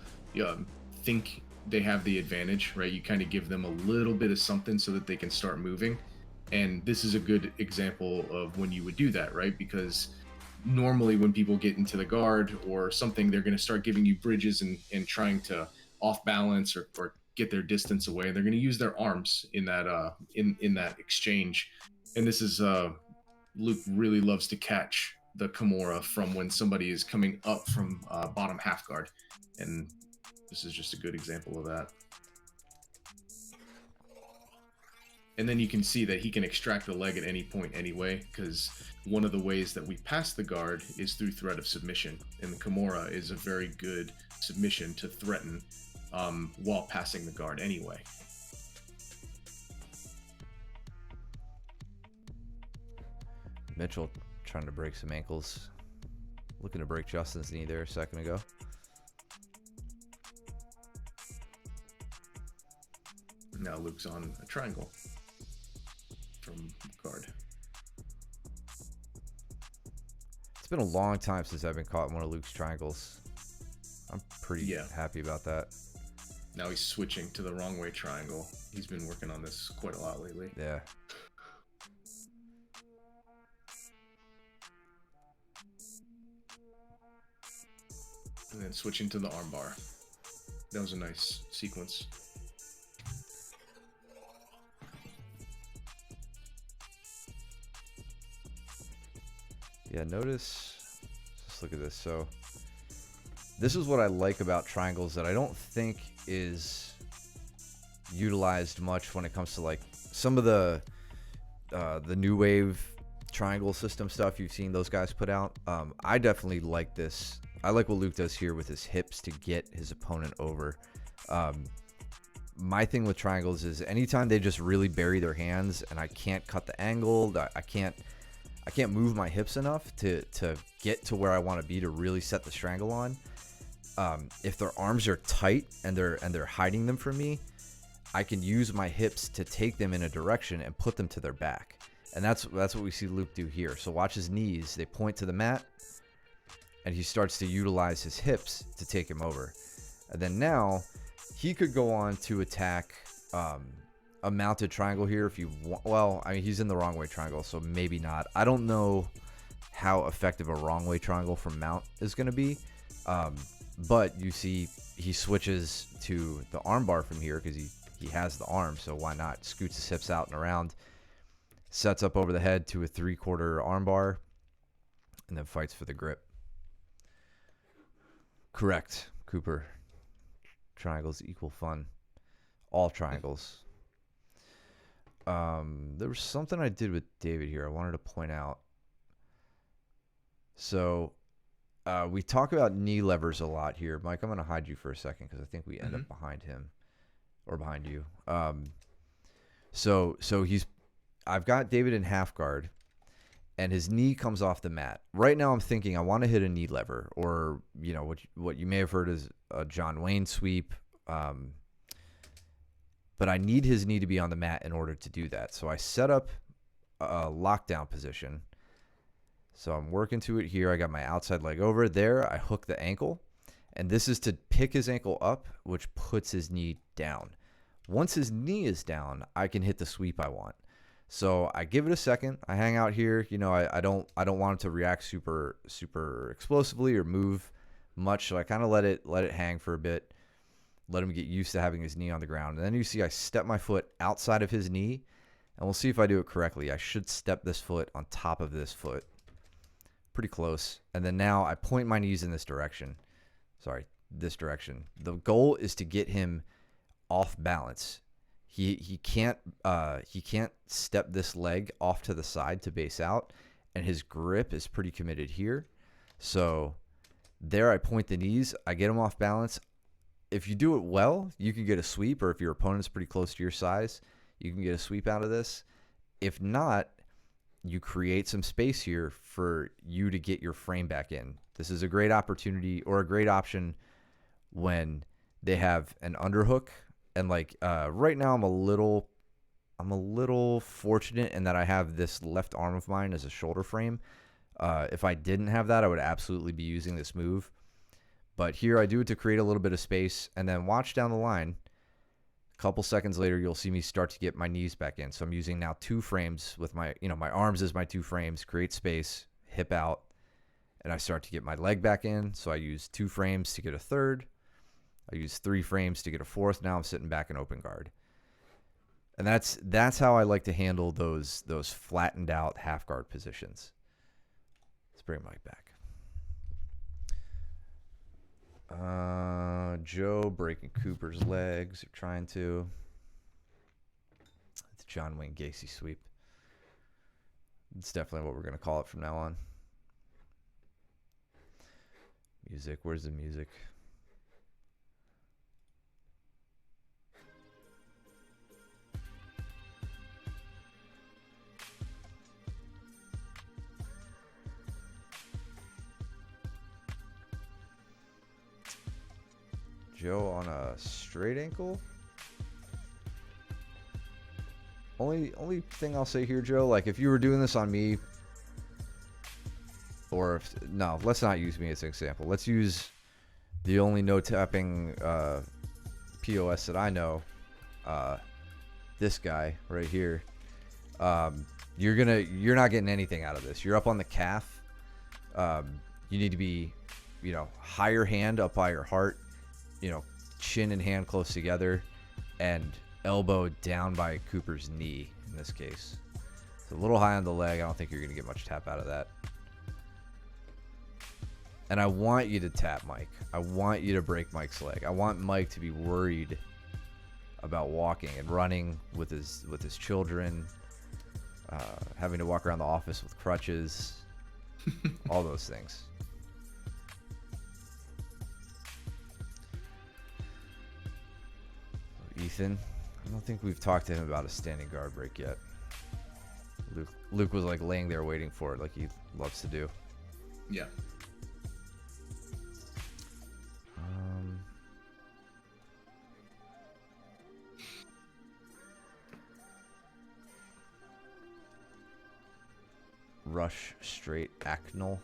think they have the advantage, right? You kind of give them a little bit of something so that they can start moving. And this is a good example of when you would do that, right? Because normally when people get into the guard or something, they're going to start giving you bridges and trying to off balance or get their distance away. They're going to use their arms in that in that exchange. And this is Luke really loves to catch the Kimura from when somebody is coming up from bottom half guard, and this is just a good example of that. And then you can see that he can extract the leg at any point anyway, because one of the ways that we pass the guard is through threat of submission, and the Kimura is a very good submission to threaten while passing the guard anyway. Mitchell trying to break some ankles. Looking to break Justin's knee there a second ago. Now Luke's on a triangle from guard. It's been a long time since I've been caught in one of Luke's triangles. I'm pretty happy about that. Now he's switching to the wrong way triangle. He's been working on this quite a lot lately. Yeah. And then switching to the armbar. That was a nice sequence. Yeah, notice, let's look at this. So this is what I like about triangles that I don't think is utilized much when it comes to like some of the new wave triangle system stuff you've seen those guys put out. I definitely like this. I like what Luke does here with his hips to get his opponent over. My thing with triangles is anytime they just really bury their hands and I can't cut the angle, I can't move my hips enough to get to where I want to be to really set the strangle on. If their arms are tight and they're hiding them from me, I can use my hips to take them in a direction and put them to their back. And that's what we see Luke do here. So watch his knees. They point to the mat, and he starts to utilize his hips to take him over. And then now he could go on to attack a mounted triangle here if you want. Well, I mean, he's in the wrong way triangle, so maybe not. I don't know how effective a wrong way triangle from mount is going to be. But you see he switches to the armbar from here because he has the arm, so why not? Scoots his hips out and around, sets up over the head to a 3/4 armbar, and then fights for the grip. Correct, Cooper. Triangles equal fun. All triangles. There was something I did with David here I wanted to point out. So we talk about knee levers a lot here. Mike, I'm going to hide you for a second because I think we end up behind him or behind you. So I've got David in half guard and his knee comes off the mat. Right now I'm thinking I want to hit a knee lever, or what you may have heard as a John Wayne sweep. But I need his knee to be on the mat in order to do that. So I set up a lockdown position. So I'm working to it here. I got my outside leg over there. I hook the ankle, and this is to pick his ankle up, which puts his knee down. Once his knee is down, I can hit the sweep I want. So I give it a second. I hang out here. I don't want him to react super explosively or move much. So I kind of let it hang for a bit. Let him get used to having his knee on the ground. And then you see I step my foot outside of his knee, and we'll see if I do it correctly. I should step this foot on top of this foot. Pretty close. And then now I point my knees in this direction. Sorry, this direction. The goal is to get him off balance. He can't step this leg off to the side to base out, and his grip is pretty committed here. So there I point the knees. I get him off balance. If you do it well, you can get a sweep, or if your opponent's pretty close to your size, you can get a sweep out of this. If not, you create some space here for you to get your frame back in. This is a great opportunity or a great option when they have an underhook. And right now I'm a little fortunate in that I have this left arm of mine as a shoulder frame. If I didn't have that, I would absolutely be using this move. But here I do it to create a little bit of space, and then watch down the line. A couple seconds later, you'll see me start to get my knees back in. So I'm using now 2 frames with my, my arms as my 2 frames, create space, hip out, and I start to get my leg back in. So I use 2 frames to get a third. I use 3 frames to get a fourth. Now I'm sitting back in open guard. And that's how I like to handle those flattened out half guard positions. Let's bring Mike back. Joe breaking Cooper's legs, or trying to. It's John Wayne Gacy sweep. It's definitely what we're going to call it from now on. Music, where's the music? Joe on a straight ankle. Only thing I'll say here, Joe, like if you were doing this on me, or no, let's not use me as an example. Let's use the only no tapping POS that I know. This guy right here. You're not getting anything out of this. You're up on the calf. You need to be, higher hand up by your heart. Chin and hand close together, and elbow down by Cooper's knee in this case. It's a little high on the leg. I don't think you're going to get much tap out of that. And I want you to tap Mike. I want you to break Mike's leg. I want Mike to be worried about walking and running with his children, having to walk around the office with crutches, all those things. Ethan, I don't think we've talked to him about a standing guard break yet. Luke was like laying there waiting for it, like he loves to do. Yeah. Rush straight acnal.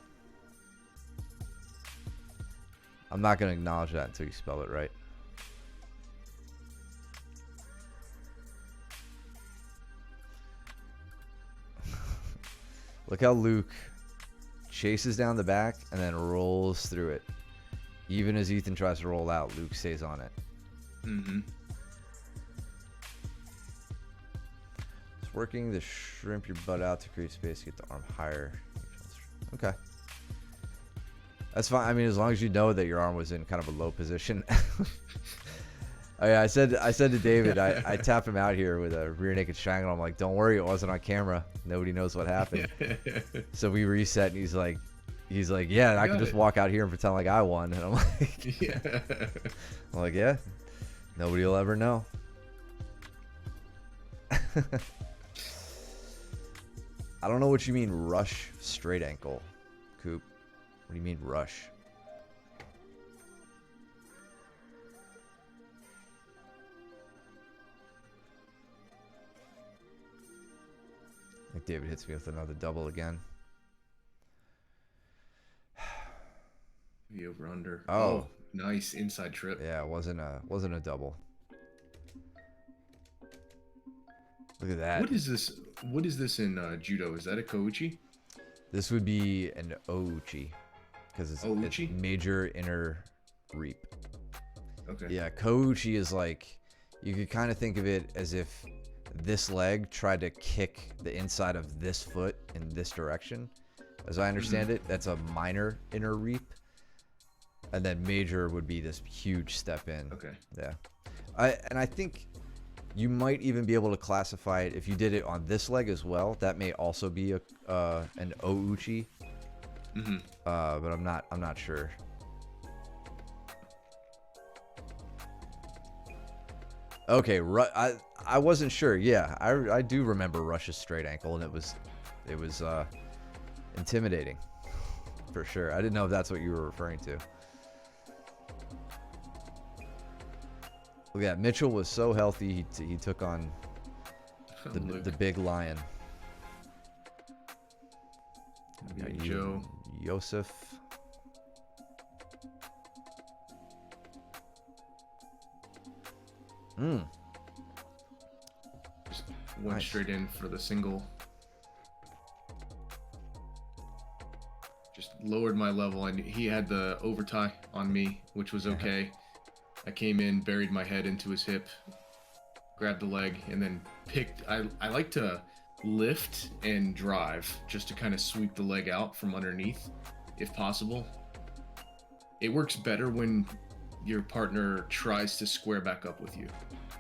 I'm not going to acknowledge that until you spell it right. Look how Luke chases down the back and then rolls through it. Even as Ethan tries to roll out, Luke stays on it. Mm-hmm. It's working to shrimp your butt out to create space to get the arm higher. Okay. That's fine. I mean, as long as you know that your arm was in kind of a low position. Oh, yeah, I said to David, I tapped him out here with a rear naked triangle. I'm like, don't worry, it wasn't on camera. Nobody knows what happened. So we reset, and he's like, yeah, I can just walk out here and pretend like I won. And I'm like, yeah. I'm like, yeah, nobody will ever know. I don't know what you mean rush straight ankle, Coop. What do you mean rush? I think David hits me with another double again. The over under. Oh, nice inside trip. Yeah, it wasn't a double. Look at that. What is this? What is this in judo? Is that a kouchi? This would be an ouchi because it's major inner reap. Okay. Yeah, kouchi is like, you could kind of think of it as if this leg tried to kick the inside of this foot in this direction. As I understand it, that's a minor inner reap. And then major would be this huge step in. Okay. Yeah. I think you might even be able to classify it if you did it on this leg as well. That may also be an ouchi. Mm-hmm. But I'm not sure. Okay, I wasn't sure. Yeah, I do remember Rush's straight ankle, and it was intimidating for sure. I didn't know if that's what you were referring to. Look at that. Mitchell was so healthy. He took on the big lion. We got Joe. Yosef. Just went straight in for the single. Just lowered my level, and he had the overtie on me, which was okay. I came in, buried my head into his hip, grabbed the leg, and then picked. I like to lift and drive just to kind of sweep the leg out from underneath, if possible. It works better when your partner tries to square back up with you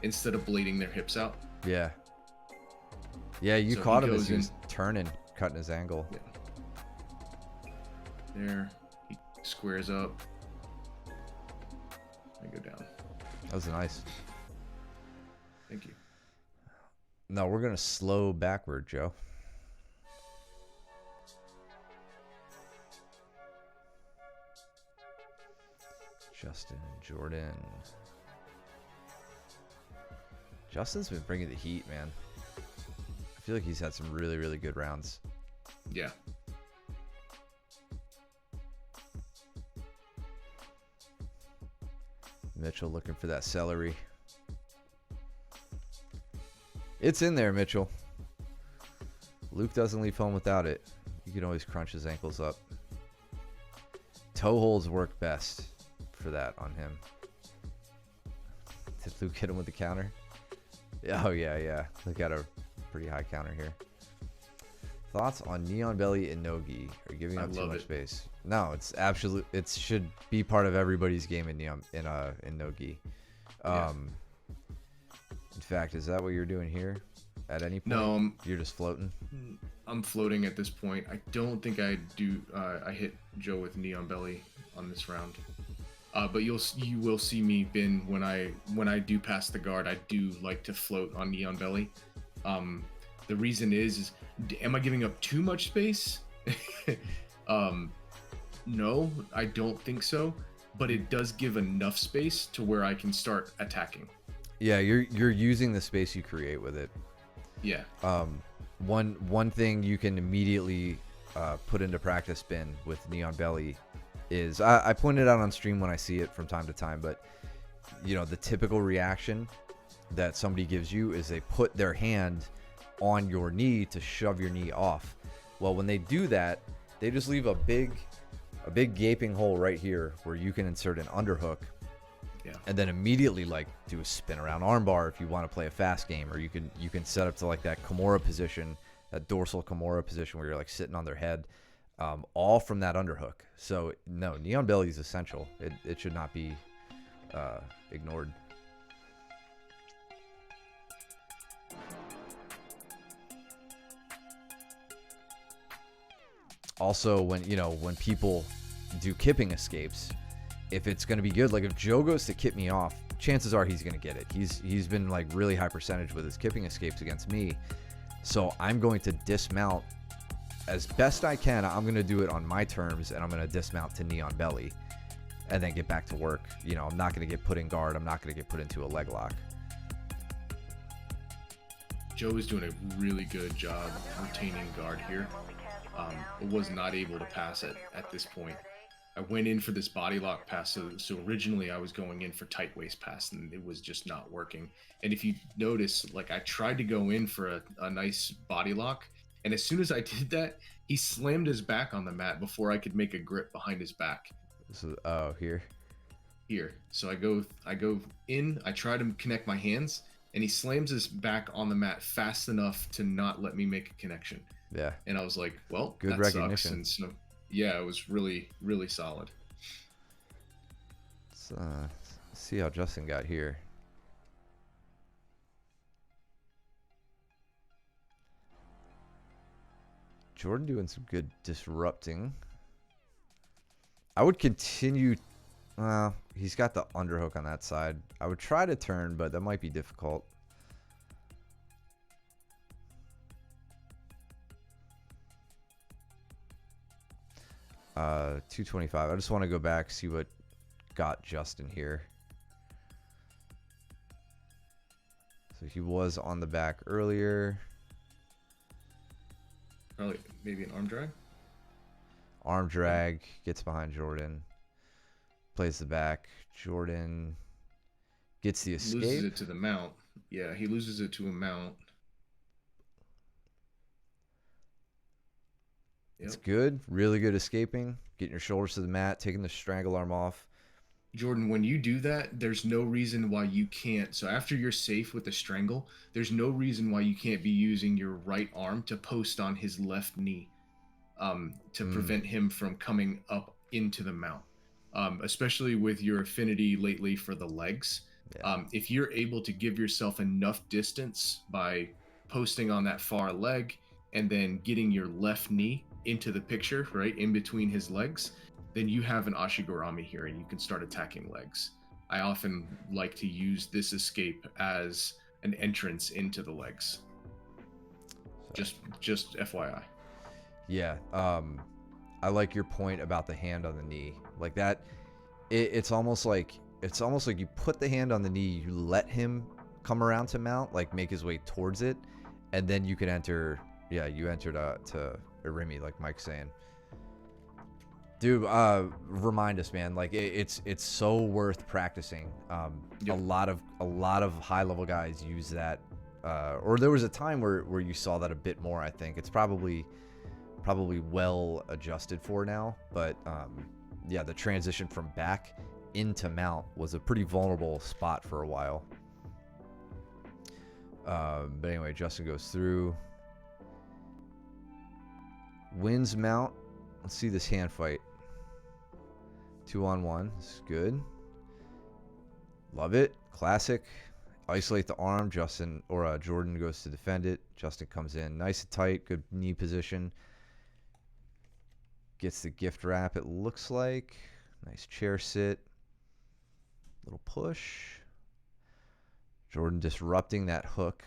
instead of blading their hips out. Yeah. Yeah, you So caught him as he was turning, cutting his angle. Yeah. There, he squares up. I go down. That was nice. Thank you. No, we're gonna slow backward, Joe. Justin and Jordan. Justin's been bringing the heat, man. I feel like he's had some really, really good rounds. Yeah. Mitchell looking for that celery. It's in there, Mitchell. Luke doesn't leave home without it. You can always crunch his ankles up. Toe holds work best for that on him. Did Luke hit him with the counter? Oh, yeah. Luke got a pretty high counter here. Thoughts on Neon Belly and Nogi? Are giving up too much space? No, it's absolute. It should be part of everybody's game in Neon in Nogi. In fact, is that what you're doing here? At any point? No, you're just floating. I'm floating at this point. I don't think I do. I hit Joe with Neon Belly on this round. But you will see me bin when I do pass the guard. I do like to float on Neon Belly. The reason is am I giving up too much space? No, I don't think so. But it does give enough space to where I can start attacking. Yeah, you're using the space you create with it. Yeah. One thing you can immediately put into practice bin with Neon Belly is I point it out on stream when I see it from time to time, but you know, the typical reaction that somebody gives you is they put their hand on your knee to shove your knee off. Well, when they do that, they just leave a big gaping hole right here where you can insert an underhook. Yeah. And then immediately like do a spin around armbar if you want to play a fast game, or you can set up to like that Kimura position, that dorsal Kimura position where you're like sitting on their head, all from that underhook. So no, Neon Belly is essential. It should not be ignored. Also, when people do kipping escapes, if it's going to be good, like if Joe goes to kip me off, chances are he's going to get it. He's been like really high percentage with his kipping escapes against me. So I'm going to dismount as best I can. I'm going to do it on my terms, and I'm going to dismount to Neon Belly and then get back to work. You know, I'm not going to get put in guard. I'm not going to get put into a leg lock. Joe is doing a really good job retaining guard here. Was not able to pass it at this point. I went in for this body lock pass, so originally I was going in for tight waist pass, and it was just not working. And if you notice, like I tried to go in for a nice body lock, and as soon as I did that, he slammed his back on the mat before I could make a grip behind his back. So, here. So I go in, I try to connect my hands, and he slams his back on the mat fast enough to not let me make a connection. Yeah. And I was like, well, good that recognition. Sucks. And so, yeah, it was really, really solid. Let's see how Justin got here. Jordan doing some good disrupting. I would continue. He's got the underhook on that side. I would try to turn, but that might be difficult. Uh, 225. I just want to go back, see what got Justin here. So he was on the back earlier. Probably maybe an arm drag. Arm drag, gets behind Jordan, plays the back. Jordan gets the Loses escape. it to the mount. Yeah, he loses it to a mount. It's Yep. good. Really good escaping. Getting your shoulders to the mat, taking the strangle arm off. Jordan, when you do that, there's no reason why you can't. So after you're safe with the strangle, there's no reason why you can't be using your right arm to post on his left knee, to prevent him from coming up into the mount. Especially with your affinity lately for the legs. Yeah. If you're able to give yourself enough distance by posting on that far leg and then getting your left knee into the picture, right in between his legs, then you have an Ashigurami here and you can start attacking legs. I often like to use this escape as an entrance into the legs. So. Just FYI. Yeah. I like your point about the hand on the knee. Like that, it's almost like you put the hand on the knee, you let him come around to mount, like make his way towards it, and then you can enter. Yeah, you enter to Irimi, like Mike's saying. Dude, remind us, man. Like it's so worth practicing. Yep. A lot of high level guys use that, or there was a time where you saw that a bit more. I think it's probably well adjusted for now, but yeah, the transition from back into mount was a pretty vulnerable spot for a while. But anyway, Justin goes through, wins mount. Let's see this hand fight. 2-on-1. This is good. Love it. Classic. Isolate the arm. Jordan goes to defend it. Justin comes in nice and tight. Good knee position. Gets the gift wrap, it looks like. Nice chair sit. Little push. Jordan disrupting that hook.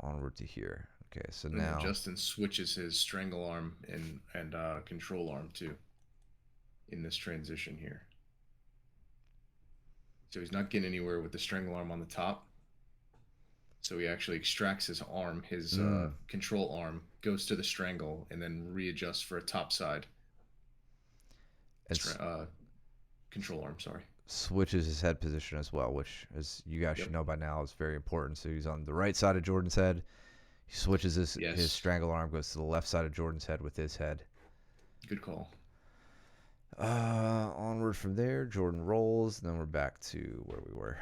Onward to here. Okay, so and now Justin switches his strangle arm and control arm too in this transition here. So he's not getting anywhere with the strangle arm on the top. So he actually extracts his arm, his control arm, goes to the strangle, and then readjusts for a top side. Control arm, sorry. Switches his head position as well, which, as you guys should know by now, is very important. So he's on the right side of Jordan's head. He switches his strangle arm, goes to the left side of Jordan's head with his head. Good call. Onward from there, Jordan rolls, and then we're back to where we were.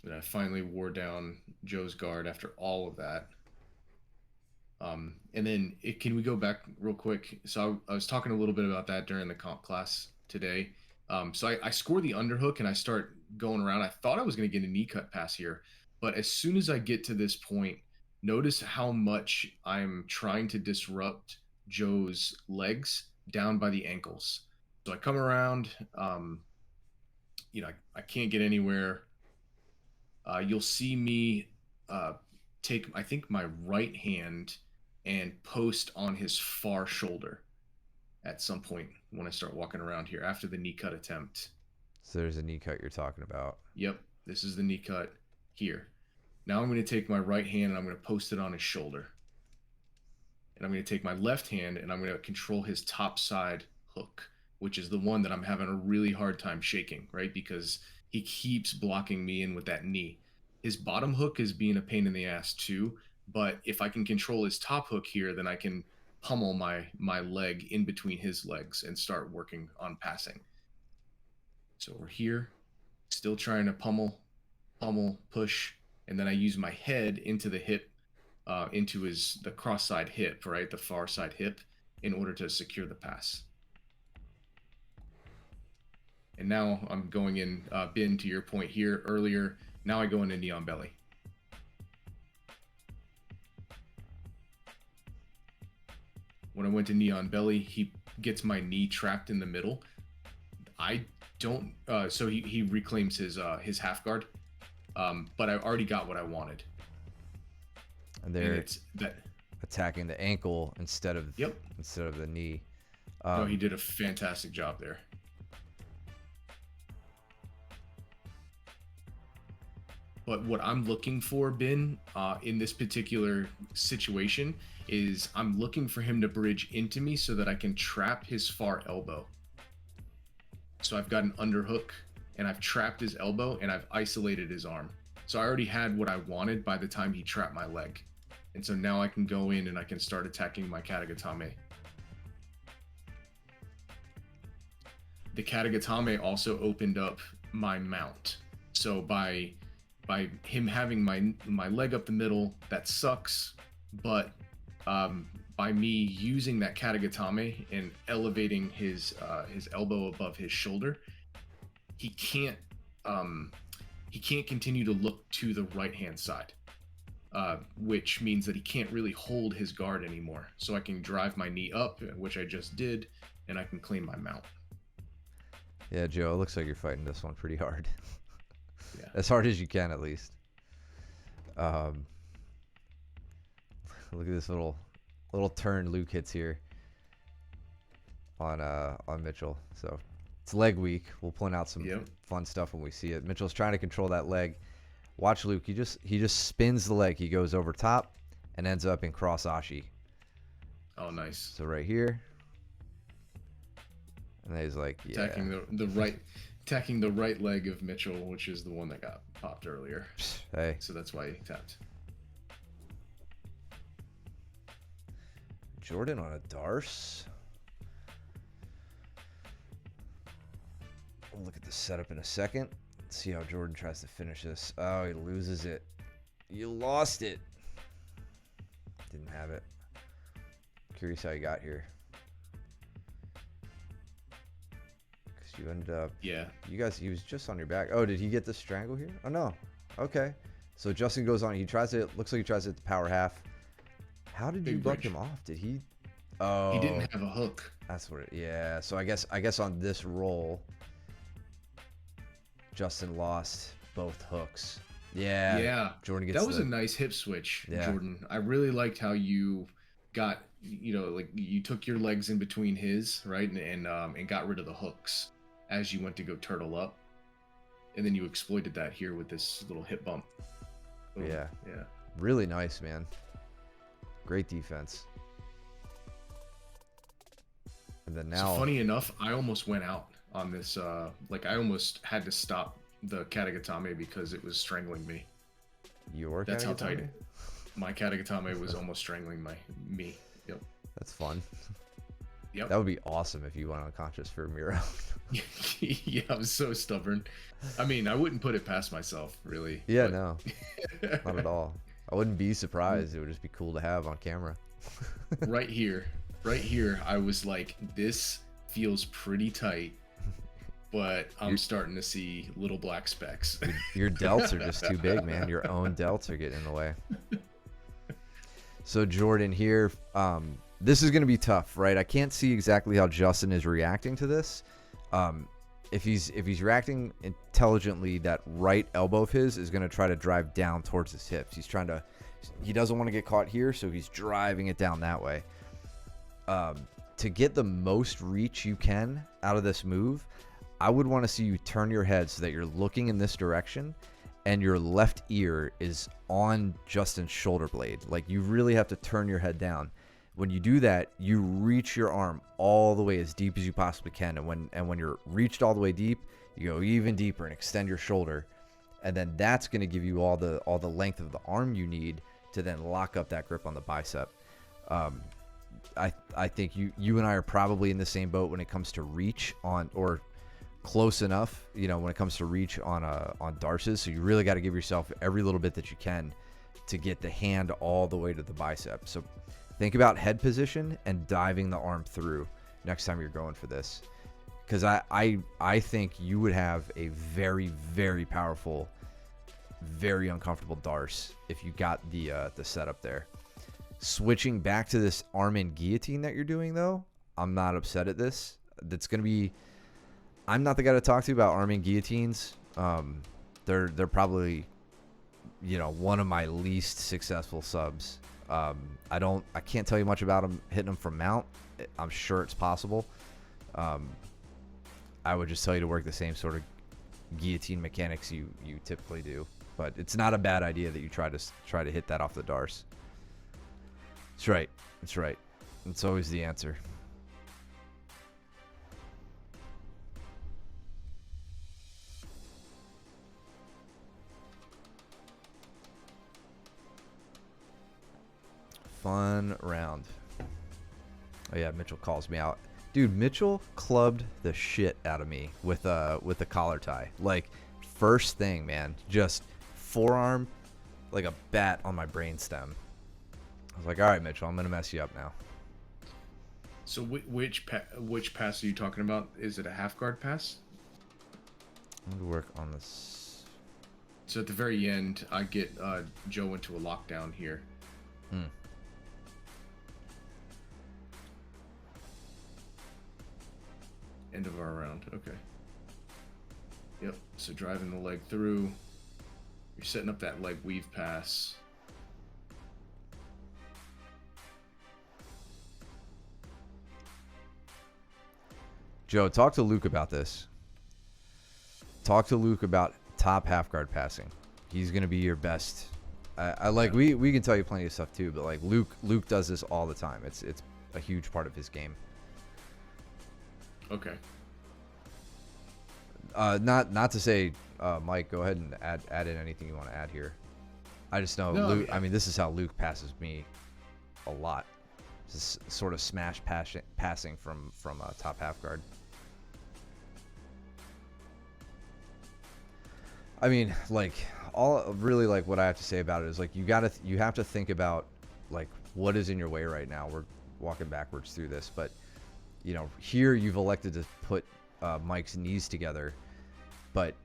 And I finally wore down Joe's guard after all of that. And then can we go back real quick? So I was talking a little bit about that during the comp class today. So I score the underhook and I start going around. I thought I was going to get a knee cut pass here, but as soon as I get to this point, notice how much I'm trying to disrupt Joe's legs down by the ankles. So I come around, I can't get anywhere. You'll see me take, I think, my right hand and post on his far shoulder at some point when I start walking around here after the knee cut attempt. So there's a knee cut you're talking about. Yep, this is the knee cut here. Now I'm going to take my right hand and I'm going to post it on his shoulder. And I'm going to take my left hand and I'm going to control his top side hook, which is the one that I'm having a really hard time shaking, right? Because he keeps blocking me in with that knee. His bottom hook is being a pain in the ass too, but if I can control his top hook here, then I can pummel my leg in between his legs and start working on passing. So we're here, still trying to pummel, push, and then I use my head into the hip, into the cross side hip, right, the far side hip, in order to secure the pass. And now I'm going in, Ben, to your point here earlier. Now I go into knee on belly. When I went to knee on belly, he gets my knee trapped in the middle. I don't, so he reclaims his half guard, but I already got what I wanted. And they're attacking the ankle instead of the knee. No, he did a fantastic job there. But what I'm looking for, Ben, in this particular situation, is I'm looking for him to bridge into me so that I can trap his far elbow. So I've got an underhook, and I've trapped his elbow, and I've isolated his arm. So I already had what I wanted by the time he trapped my leg. And so now I can go in and I can start attacking my Katagatame. The Katagatame also opened up my mount. So by him having my leg up the middle, that sucks. But by me using that Katagatame and elevating his elbow above his shoulder, he can't continue to look to the right hand side, which means that he can't really hold his guard anymore. So I can drive my knee up, which I just did, and I can claim my mount. Yeah, Joe, it looks like you're fighting this one pretty hard. Yeah. As hard as you can, at least. Look at this little turn Luke hits here on Mitchell. So it's leg week. We'll point out some fun stuff when we see it. Mitchell's trying to control that leg. Watch Luke. He just spins the leg. He goes over top and ends up in cross ashi. Oh, nice. So right here. And he's like, yeah. Attacking the right leg of Mitchell, which is the one that got popped earlier. Hey. So that's why he tapped. Jordan on a Darce. We'll look at the setup in a second. Let's see how Jordan tries to finish this. Oh, he loses it. You lost it. Didn't have it. Curious how you got here. Because you ended up... Yeah. You guys, he was just on your back. Oh, did he get the strangle here? Oh, no. Okay. So Justin goes on. He tries to... Looks like he tries to hit the power half. How did you buck him off? Did he... Oh. He didn't have a hook. That's what it... Yeah. So I guess on this roll, Justin lost both hooks. Yeah. Yeah. Jordan gets that was a nice hip switch, Jordan. I really liked how you got, like you took your legs in between his, right? And got rid of the hooks as you went to go turtle up. And then you exploited that here with this little hip bump. Boom. Yeah. Yeah. Really nice, man. Great defense. And then now... So funny enough, I almost went out on this. Like I almost had to stop the Katagatame because it was strangling me. Your That's Katagatame? how tight my Katagatame was almost strangling me. Yep. That's fun. Yep. That would be awesome if you went unconscious for a mirror. Yeah, I was so stubborn. I mean, I wouldn't put it past myself, really. Yeah, no. Not at all. I wouldn't be surprised. It would just be cool to have on camera. Right here, I was like, this feels pretty tight, but I'm starting to see little black specks. Your delts are just too big, man. Your own delts are getting in the way. So Jordan here, this is going to be tough, right? I can't see exactly how Justin is reacting to this. If he's reacting intelligently, that right elbow of his is going to try to drive down towards his hips. He doesn't want to get caught here, so he's driving it down that way. To get the most reach you can out of this move, I would want to see you turn your head so that you're looking in this direction and your left ear is on Justin's shoulder blade. Like, you really have to turn your head down. When you do that, you reach your arm all the way as deep as you possibly can. And when you're reached all the way deep, you go even deeper and extend your shoulder. And then that's going to give you all the length of the arm you need to then lock up that grip on the bicep. I think you and I are probably in the same boat when it comes to reach on, or close enough, when it comes to reach on Darces. So you really got to give yourself every little bit that you can to get the hand all the way to the bicep. So think about head position and diving the arm through next time you're going for this. Because I think you would have a very, very powerful, very uncomfortable Darce if you got the setup there. Switching back to this arm in guillotine that you're doing, though, I'm not upset at this. That's going to be... I'm not the guy to talk to about arm in guillotines. They're probably, one of my least successful subs. I can't tell you much about them hitting them from mount. I'm sure it's possible. I would just tell you to work the same sort of guillotine mechanics you typically do. But it's not a bad idea that you try to hit that off the Darce. That's right. That's right. It's always the answer. Fun round. Oh yeah, Mitchell calls me out. Dude, Mitchell clubbed the shit out of me with the collar tie. Like, first thing, man, just forearm like a bat on my brainstem. I was like, all right, Mitchell, I'm gonna mess you up now. So which pass are you talking about? Is it a half guard pass? I'm gonna work on this. So at the very end, I get Joe into a lockdown here. End of our round. Okay. Yep. So driving the leg through. You're setting up that leg weave pass. Joe, talk to Luke about this. Talk to Luke about top half guard passing. He's gonna be your best. I like we can tell you plenty of stuff too, but like Luke does this all the time. It's a huge part of his game. Okay. Not to say, Mike, go ahead and add in anything you want to add here. I just know Luke. I mean, this is how Luke passes me a lot. This sort of smash passing from top half guard. I mean, like like what I have to say about it is like you have to think about like what is in your way right now. We're walking backwards through this, but you know, here you've elected to put Mike's knees together, but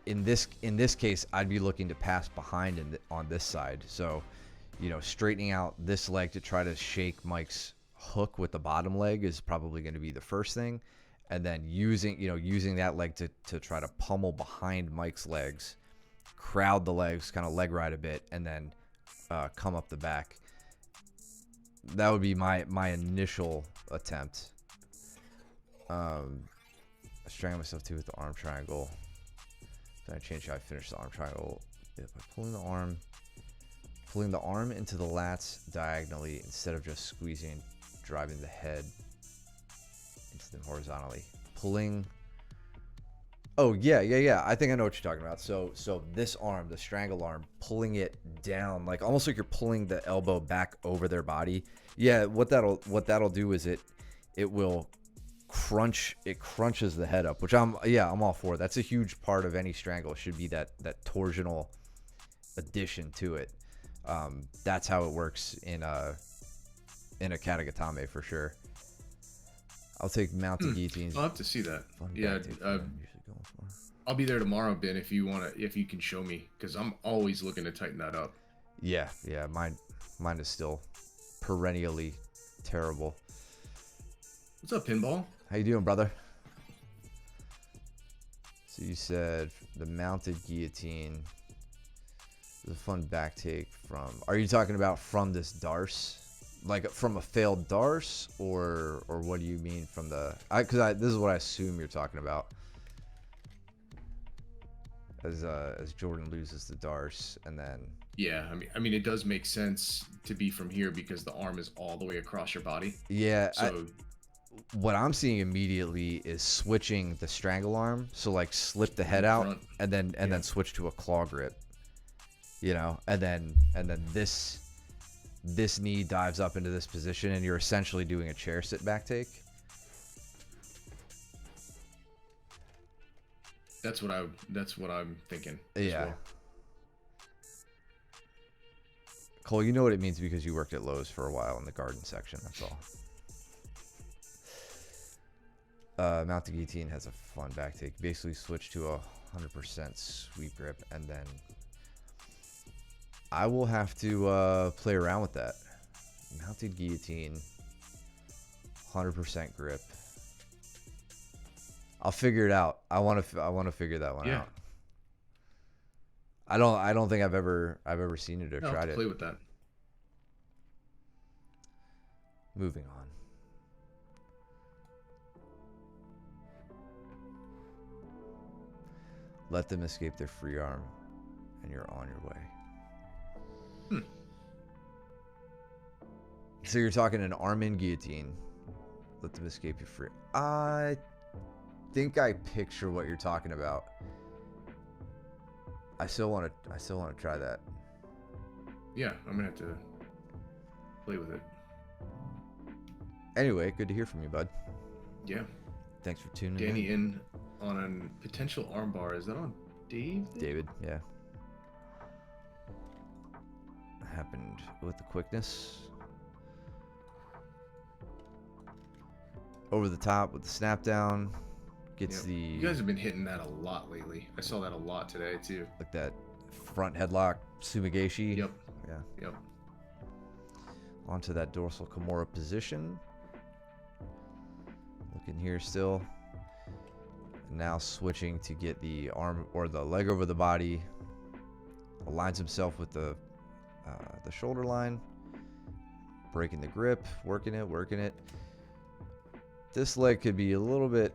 in this case, I'd be looking to pass behind on this side. So, you know, straightening out this leg to try to shake Mike's hook with the bottom leg is probably going to be the first thing, and then using that leg to try to pummel behind Mike's legs, crowd the legs, kind of leg ride a bit, and then come up the back. That would be my initial attempt. I strangle myself too with the arm triangle. Then I change how I finish the arm triangle by pulling the arm into the lats diagonally instead of just squeezing and driving the head into them horizontally. Pulling. Oh yeah. I think I know what you're talking about. So this arm, the strangle arm, pulling it down, like almost like you're pulling the elbow back over their body. Yeah, what that'll do is it will crunch. It crunches the head up, which I'm all for. That's a huge part of any strangle. Should be that torsional addition to it. That's how it works in a katagatame for sure. I'll take mounted guillotines. I'll have to see that. Yeah, I'll be there tomorrow, Ben, if you can show me, because I'm always looking to tighten that up. Yeah. Mine is still perennially terrible. What's up, Pinball? How you doing, brother? So you said the mounted guillotine is a fun back take from. Are you talking about from this Darce? Like from a failed Darce, or what do you mean from the? Because this is what I assume you're talking about. As Jordan loses the Darce, and then. Yeah, I mean, it does make sense to be from here because the arm is all the way across your body. Yeah. So. What I'm seeing immediately is switching the strangle arm, so like slip the head out and then switch to a claw grip, you know, and then this knee dives up into this position, and you're essentially doing a chair sit back take. That's what I'm thinking. Yeah. Well. Cole, you know what it means because you worked at Lowe's for a while in the garden section. That's all. Mounted guillotine has a fun back take. Basically switch to a 100% sweep grip, and then I will have to play around with that. Mounted guillotine, 100% grip. I'll figure it out. I want to figure that one out. I don't think I've ever seen it or tried it. Play with that. Moving on. Let them escape their free arm and you're on your way. Hmm. So you're talking an arm-in guillotine. Let them escape you free. I think I picture what you're talking about. I still want to try that. Yeah, I'm gonna have to play with it. Anyway, good to hear from you, bud. Yeah. Thanks for tuning Danny in on a potential armbar. Is that on Dave? David, yeah. Happened with the quickness. Over the top with the snap down. Gets the... You guys have been hitting that a lot lately. I saw that a lot today, too. Like that front headlock, Sumigashi. Yep. Yeah. Yep. Onto that dorsal Kimura position. Looking here still. Now switching to get the arm or the leg over the body. Aligns himself with the shoulder line. Breaking the grip. Working it. This leg could be a little bit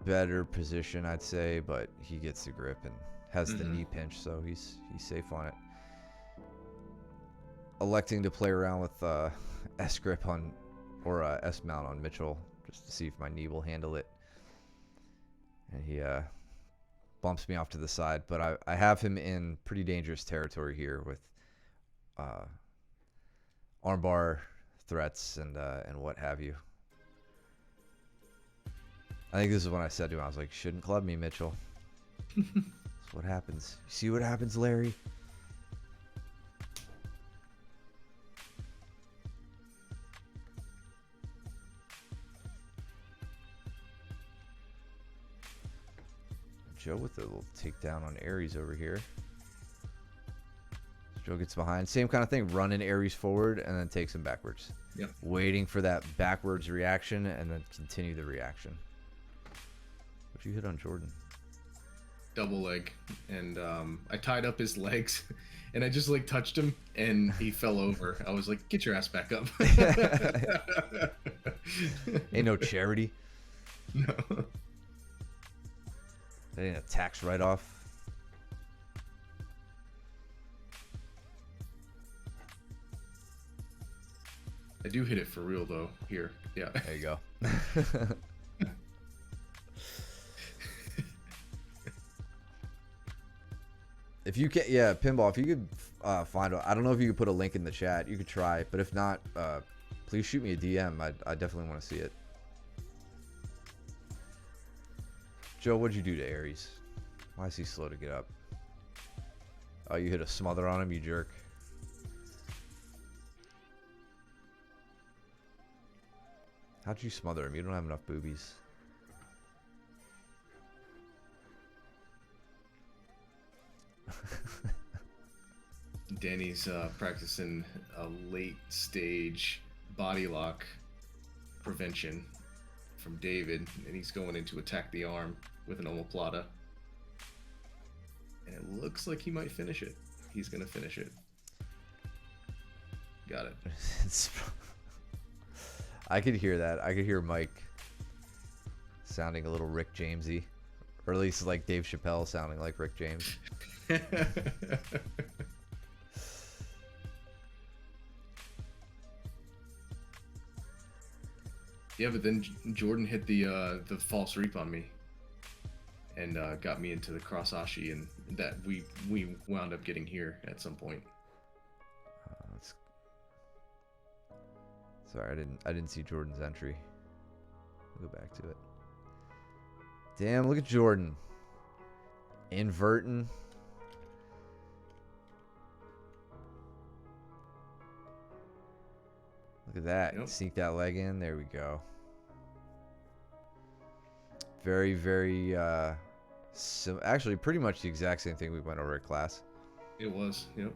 better position, I'd say, but he gets the grip and has the knee pinch, so he's safe on it. Electing to play around with S grip on or S mount on Mitchell just to see if my knee will handle it. And he bumps me off to the side, but I have him in pretty dangerous territory here with armbar threats and what have you. I think this is when I said to him, I was like, shouldn't club me, Mitchell. That's what happens. You see what happens, Larry? Joe with a little takedown on Aries over here. Joe gets behind. Same kind of thing. Running Aries forward and then takes him backwards. Yep. Waiting for that backwards reaction and then continue the reaction. What'd you hit on Jordan? Double leg. And I tied up his legs and I just like touched him and he fell over. I was like, get your ass back up. Ain't no charity. No. That ain't a tax write-off. I do hit it for real though. Here. Yeah. There you go. If you can, yeah, Pinball, if you could find, I don't know if you could put a link in the chat. You could try, but if not, please shoot me a DM. I definitely want to see it. Joe, what'd you do to Aries? Why is he slow to get up? Oh, you hit a smother on him, you jerk. How'd you smother him? You don't have enough boobies. Danny's practicing a late stage body lock prevention from David, and he's going in to attack the arm with an omoplata. And it looks like he might finish it. He's going to finish it. Got it. I could hear that. I could hear Mike sounding a little Rick Jamesy. Or at least like Dave Chappelle sounding like Rick James. Yeah, but then Jordan hit the false reap on me. And got me into the cross-ashi, and that we wound up getting here at some point. Sorry, I didn't see Jordan's entry. I'll go back to it. Damn, look at Jordan. Inverting. Look at that. Yep. Sneak that leg in. There we go. Very, very actually pretty much the exact same thing we went over at class. It was, yep.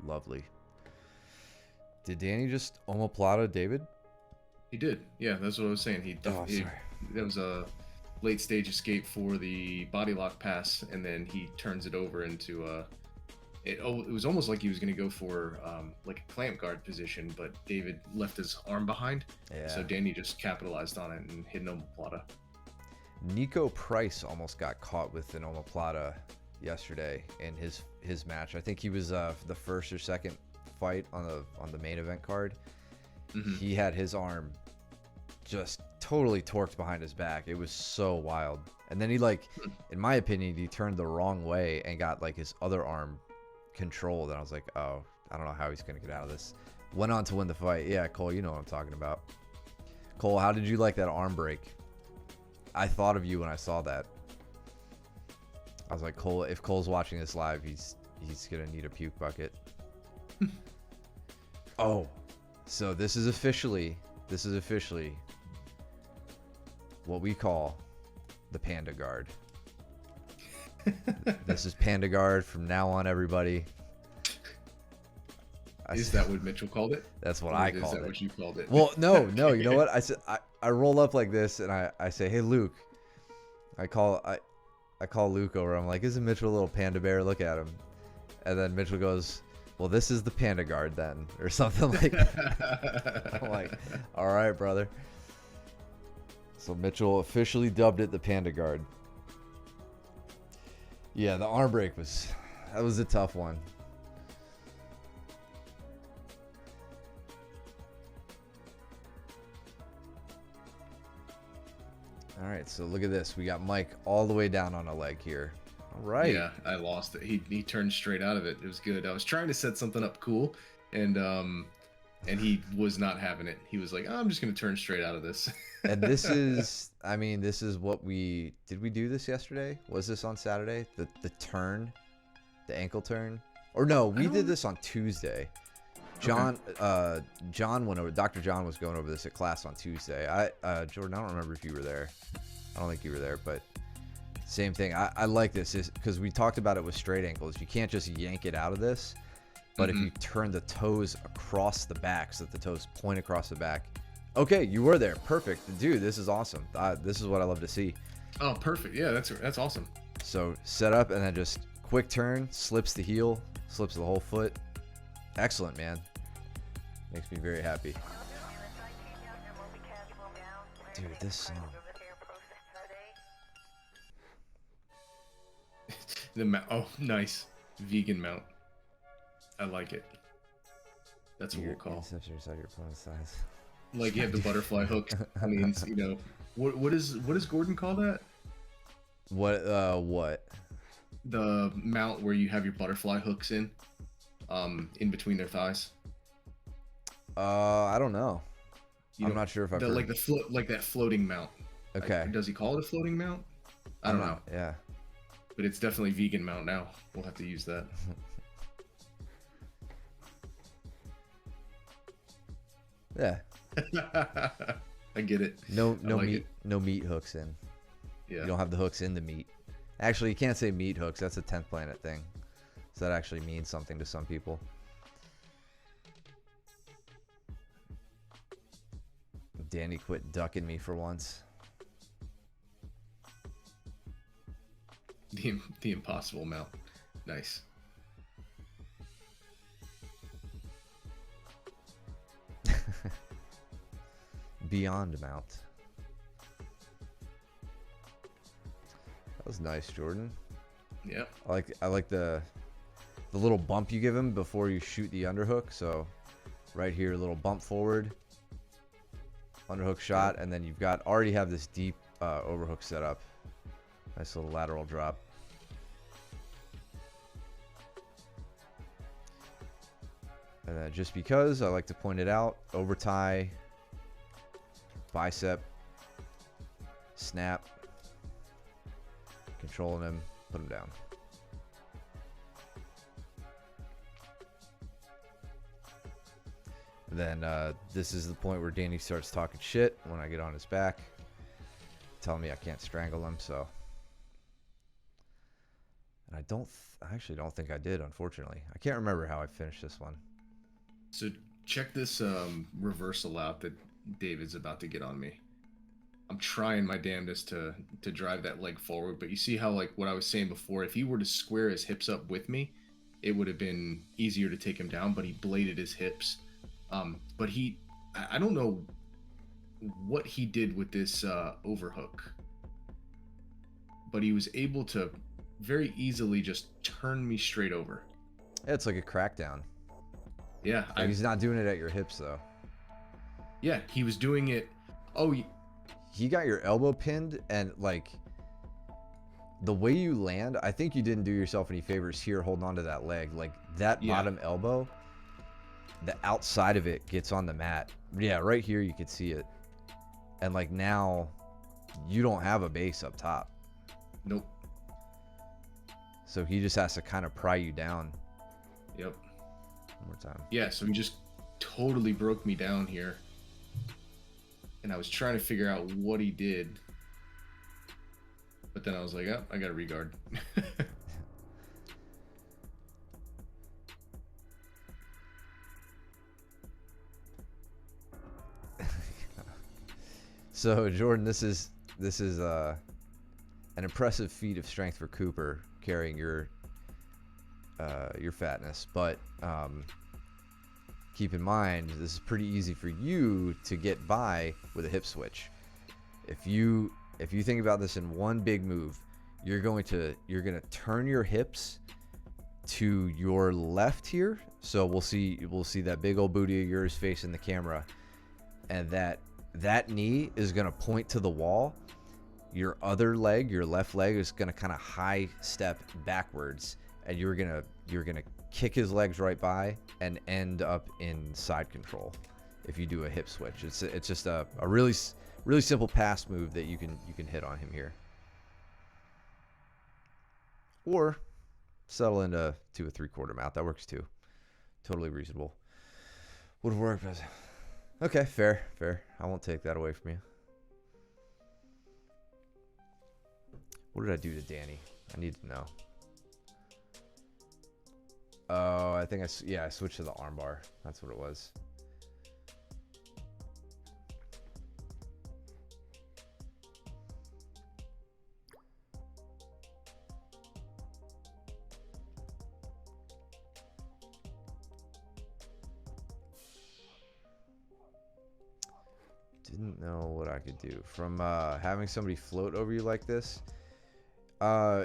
Lovely. Did Danny just omoplata David? He did. Yeah, that's what I was saying. That was a late stage escape for the body lock pass, and then he turns it over into it was almost like he was going to go for like a clamp guard position, but David left his arm behind. Yeah. So Danny just capitalized on it and hit an omoplata. Nico Price almost got caught with an omoplata yesterday in his match. I think he was the first or second fight on the main event card. Mm-hmm. He had his arm just totally torqued behind his back. It was so wild. And then he, like, in my opinion, he turned the wrong way and got like his other arm controlled. And I was like, oh, I don't know how he's gonna get out of this. Went on to win the fight. Yeah, Cole, you know what I'm talking about. Cole, how did you like that arm break? I thought of you when I saw that. I was like, Cole, if Cole's watching this live, he's gonna need a puke bucket. Oh, so this is officially what we call the Panda Guard. This is Panda Guard from now on, everybody. Is that what Mitchell called it? That's what I called it. Is that what you called it? Well, no. You know what? I said I roll up like this and I say, hey, Luke. I call Luke over. I'm like, isn't Mitchell a little panda bear? Look at him. And then Mitchell goes, well, this is the Panda Guard then, or something like that. I'm like, all right, brother. So Mitchell officially dubbed it the Panda Guard. Yeah, the arm break was a tough one. All right, so look at this. We got Mike all the way down on a leg here. All right. Yeah, I lost it. He turned straight out of it. It was good. I was trying to set something up cool, and he was not having it. He was like, oh, I'm just gonna turn straight out of this. And this is, I mean, this is what we do this yesterday? Was this on Saturday? The turn, the ankle turn, or no? We did this on Tuesday. John, okay. John went over. Dr. John was going over this at class on Tuesday. Jordan, I don't remember if you were there. I don't think you were there, but same thing. I like this because we talked about it with straight ankles. You can't just yank it out of this, but if you turn the toes across the back so that the toes point across the back. Okay, you were there. Perfect, dude. This is awesome. This is what I love to see. Oh, perfect. Yeah, that's awesome. So set up and then just quick turn, slips the heel, slips the whole foot. Excellent, man. Makes me very happy. Dude, this song. The mount. Oh, nice. Vegan mount. I like it. That's what we'll call. Like you have the butterfly hook. I mean, you know, what does Gordon call that? What? The mount where you have your butterfly hooks in between their thighs. I don't know. I'm not sure if I've heard. Like that floating mount. Okay. Does he call it a floating mount? I don't know. Yeah. But it's definitely vegan mount now. We'll have to use that. Yeah. I get it. No meat hooks in. Yeah. You don't have the hooks in the meat. Actually, you can't say meat hooks. That's a 10th Planet thing. So that actually means something to some people. Danny quit ducking me for once. The impossible mount. Nice. Beyond mount. That was nice, Jordan. Yeah. I like the little bump you give him before you shoot the underhook. So right here, a little bump forward, underhook shot, and then you've already have this deep overhook set up. Nice little lateral drop. And then just because I like to point it out, over tie, bicep, snap, controlling him, put him down. And then this is the point where Danny starts talking shit when I get on his back, telling me I can't strangle him. So, and I actually don't think I did, unfortunately. I can't remember how I finished this one. So check this reversal out that David's about to get on me. I'm trying my damnedest to drive that leg forward, but you see how, like what I was saying before, if he were to square his hips up with me, it would have been easier to take him down, but he bladed his hips. But I don't know what he did with this overhook. but he was able to very easily just turn me straight over. Yeah, it's like a crackdown. Yeah. Like he's not doing it at your hips, though. Yeah, he was doing it. Oh, he got your elbow pinned, and like the way you land, I think you didn't do yourself any favors here holding onto that leg. Like that bottom elbow, the outside of it gets on the mat. Yeah, right here you could see it. And like now, you don't have a base up top. Nope. So he just has to kind of pry you down. Yep. One more time. Yeah, so he just totally broke me down here. And I was trying to figure out what he did. But then I was like, oh, I got to regard. So Jordan, this is an impressive feat of strength for Cooper carrying your fatness, but keep in mind this is pretty easy for you to get by with a hip switch. If you think about this in one big move, you're gonna turn your hips to your left here. So we'll see that big old booty of yours facing the camera, and that knee is gonna point to the wall. Your other leg, your left leg, is gonna kind of high step backwards, and you're gonna kick his legs right by and end up in side control if you do a hip switch. It's just a really simple pass move that you can hit on him here, or settle into 2 3/4 mount. That works too. Totally reasonable. Would work, but okay, fair. I won't take that away from you. What did I do to Danny? I need to know. Oh, I think I switched to the armbar. That's what it was. Didn't know what I could do from having somebody float over you like this.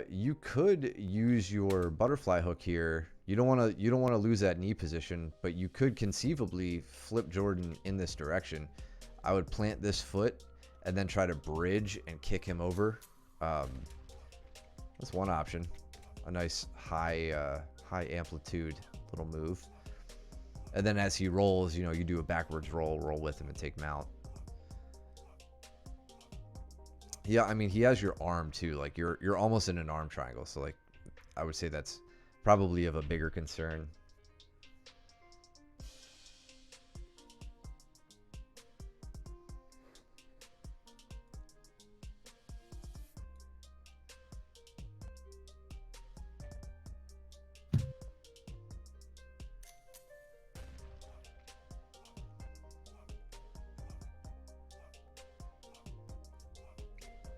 You could use your butterfly hook here. You don't want to lose that knee position, but you could conceivably flip Jordan in this direction. I would plant this foot and then try to bridge and kick him over. That's one option. A nice high amplitude little move. And then as he rolls, you do a backwards roll with him and take him out. Yeah, I mean, he has your arm too. Like you're almost in an arm triangle. So like, I would say that's probably of a bigger concern.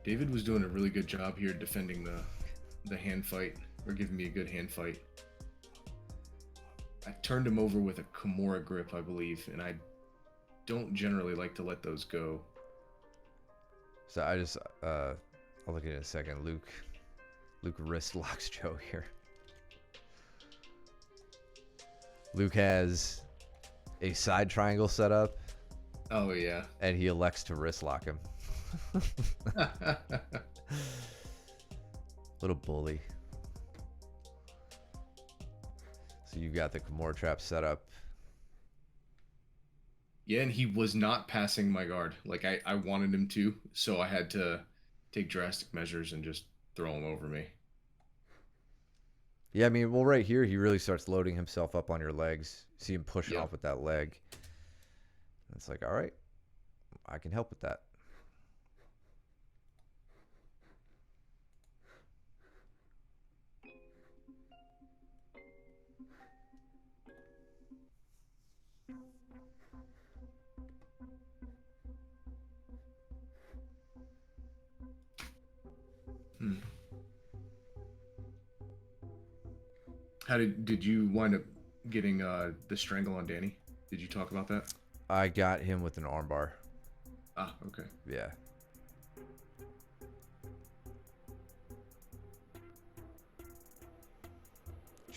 David was doing a really good job here defending the hand fight, or giving me a good hand fight. I turned him over with a Kimura grip, I believe, and I don't generally like to let those go. So I just I'll look at it in a second. Luke wrist locks Joe here. Luke has a side triangle set up. Oh yeah. And he elects to wrist lock him. Little bully. So you got the Kimura trap set up. Yeah, and he was not passing my guard. Like I wanted him to, so I had to take drastic measures and just throw him over me. Yeah, I mean, well, right here, he really starts loading himself up on your legs. See him pushing off with that leg. It's like, all right, I can help with that. How did you wind up getting the strangle on Danny? Did you talk about that? I got him with an armbar. Ah, okay. Yeah.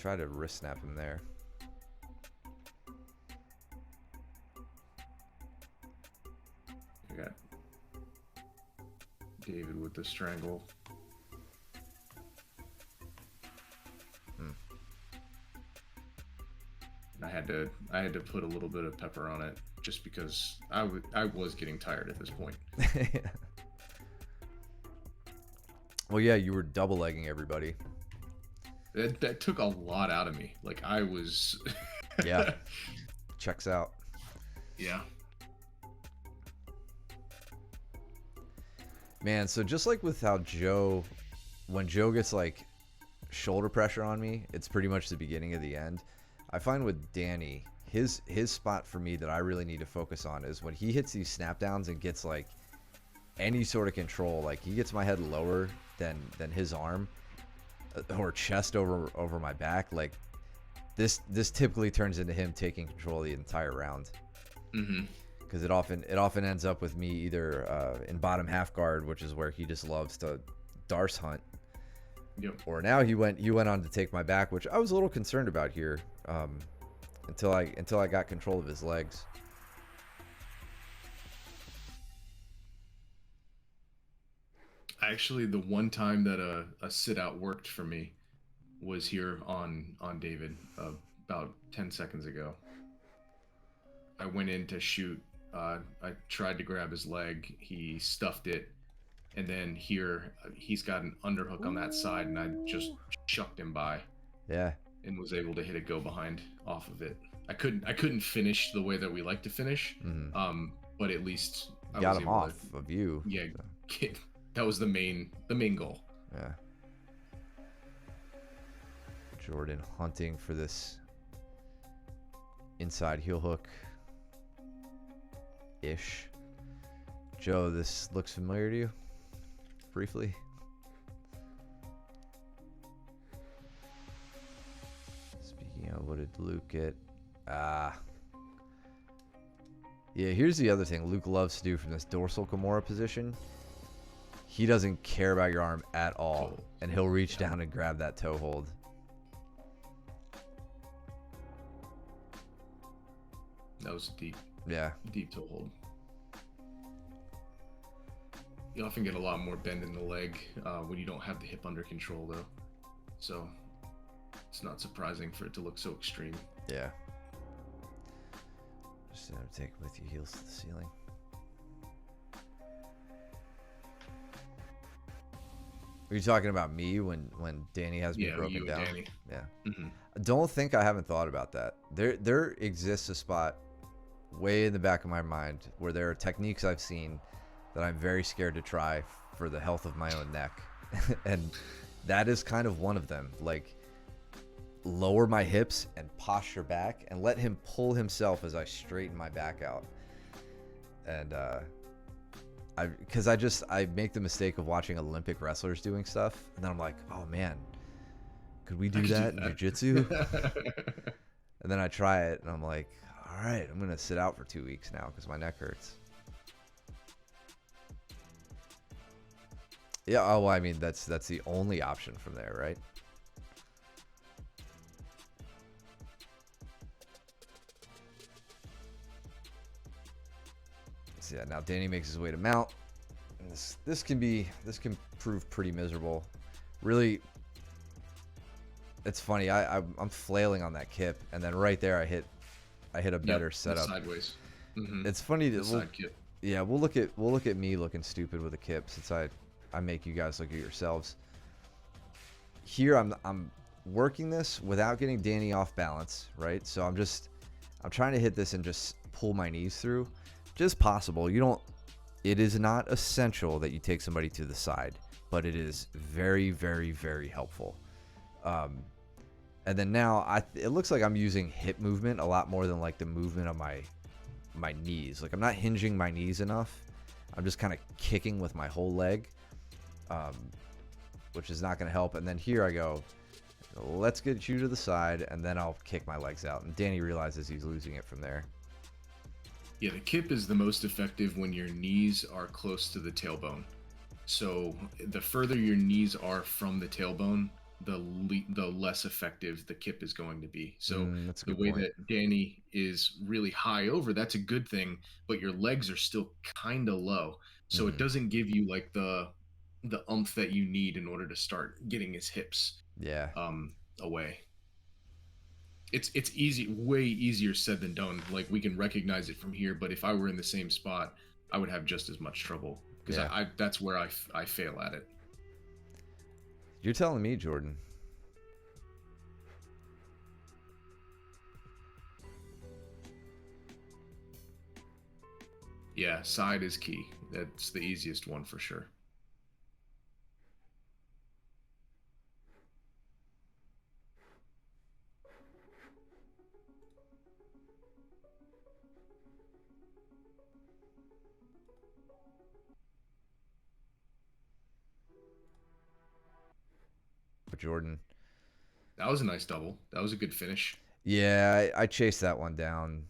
try to wrist snap him there. I got David with the strangle. I had to put a little bit of pepper on it just because I was getting tired at this point. Well, yeah, you were double legging everybody. That took a lot out of me. Like I was. Yeah. Checks out. Yeah. Man, so just like with how when Joe gets like shoulder pressure on me, it's pretty much the beginning of the end. I find with Danny, his spot for me that I really need to focus on is when he hits these snap downs and gets like any sort of control. Like he gets my head lower than his arm or chest over my back. Like this typically turns into him taking control of the entire round. Because it often ends up with me either in bottom half guard, which is where he just loves to darce hunt. Yep. Or now he went on to take my back, which I was a little concerned about here, until I got control of his legs. Actually, the one time that a sit out worked for me was here on David about 10 seconds ago. I went in to shoot. I tried to grab his leg. He stuffed it. And then here, he's got an underhook on that side, and I just chucked him by. Yeah. And was able to hit a go behind off of it. I couldn't finish the way that we like to finish. But at least I got him off of you. Yeah, so. That was the main goal. Yeah. Jordan hunting for this inside heel hook. Ish. Joe, this looks familiar to you? Briefly. Speaking of, what did Luke get? Yeah, here's the other thing Luke loves to do from this dorsal Kimura position. He doesn't care about your arm at all, and he'll reach down and grab that toe hold. That was deep. Yeah. Deep toe hold. You often get a lot more bend in the leg when you don't have the hip under control, though. So it's not surprising for it to look so extreme. Yeah. Just take it with your heels to the ceiling. Are you talking about me when Danny has me broken down? Danny. Yeah. Don't think I haven't thought about that. There exists a spot way in the back of my mind where there are techniques I've seen that I'm very scared to try for the health of my own neck. And that is kind of one of them. Like, lower my hips and posture back and let him pull himself as I straighten my back out. And because I make the mistake of watching Olympic wrestlers doing stuff, and then I'm like, oh man, could we do that in jiu-jitsu? And then I try it, and I'm like, all right, I'm gonna sit out for 2 weeks now because my neck hurts. Yeah, oh, well, I mean, that's the only option from there, right? So yeah, now Danny makes his way to mount. And this can prove pretty miserable. Really, it's funny. I'm flailing on that kip, and then right there I hit a better setup. Sideways. It's funny that we'll look at me looking stupid with a kip since I make you guys look at yourselves. Here I'm working this without getting Danny off balance, right? So I'm trying to hit this and just pull my knees through. Just possible. It is not essential that you take somebody to the side, but it is very, very, very helpful. And then now it looks like I'm using hip movement a lot more than like the movement of my knees. Like I'm not hinging my knees enough. I'm just kind of kicking with my whole leg, which is not going to help. And then here I go, let's get you to the side, and then I'll kick my legs out. And Danny realizes he's losing it from there. Yeah, the kip is the most effective when your knees are close to the tailbone. So the further your knees are from the tailbone, the less effective the kip is going to be. So That's a the good way point. that Danny is really high over, that's a good thing, but your legs are still kind of low. So it Mm-hmm. doesn't give you like the umph that you need in order to start getting his hips Yeah. away. It's easy, way easier said than done. Like we can recognize it from here, but if I were in the same spot, I would have just as much trouble because Yeah. I that's where I fail at it. You're telling me, Jordan. Yeah, side is key. That's the easiest one for sure. But Jordan. That was a nice double. That was a good finish. Yeah, I chased that one down.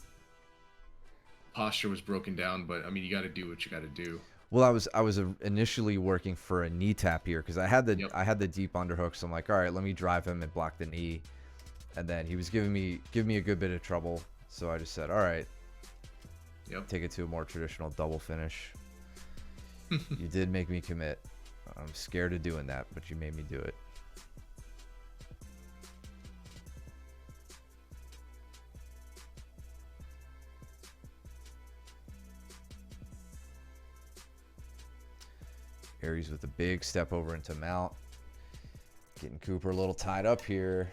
Posture was broken down, but I mean, you got to do what you got to do. Well, I was initially working for a knee tap here because Yep. I had the deep underhook. So I'm like, all right, let me drive him and block the knee. And then he was giving me a good bit of trouble. So I just said, all right, Yep. take it to a more traditional double finish. You did make me commit. I'm scared of doing that, but you made me do it. Aries with a big step over into mount. Getting Cooper a little tied up here.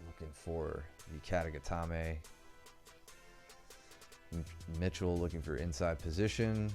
Looking for the Katagatame. Mitchell looking for inside position.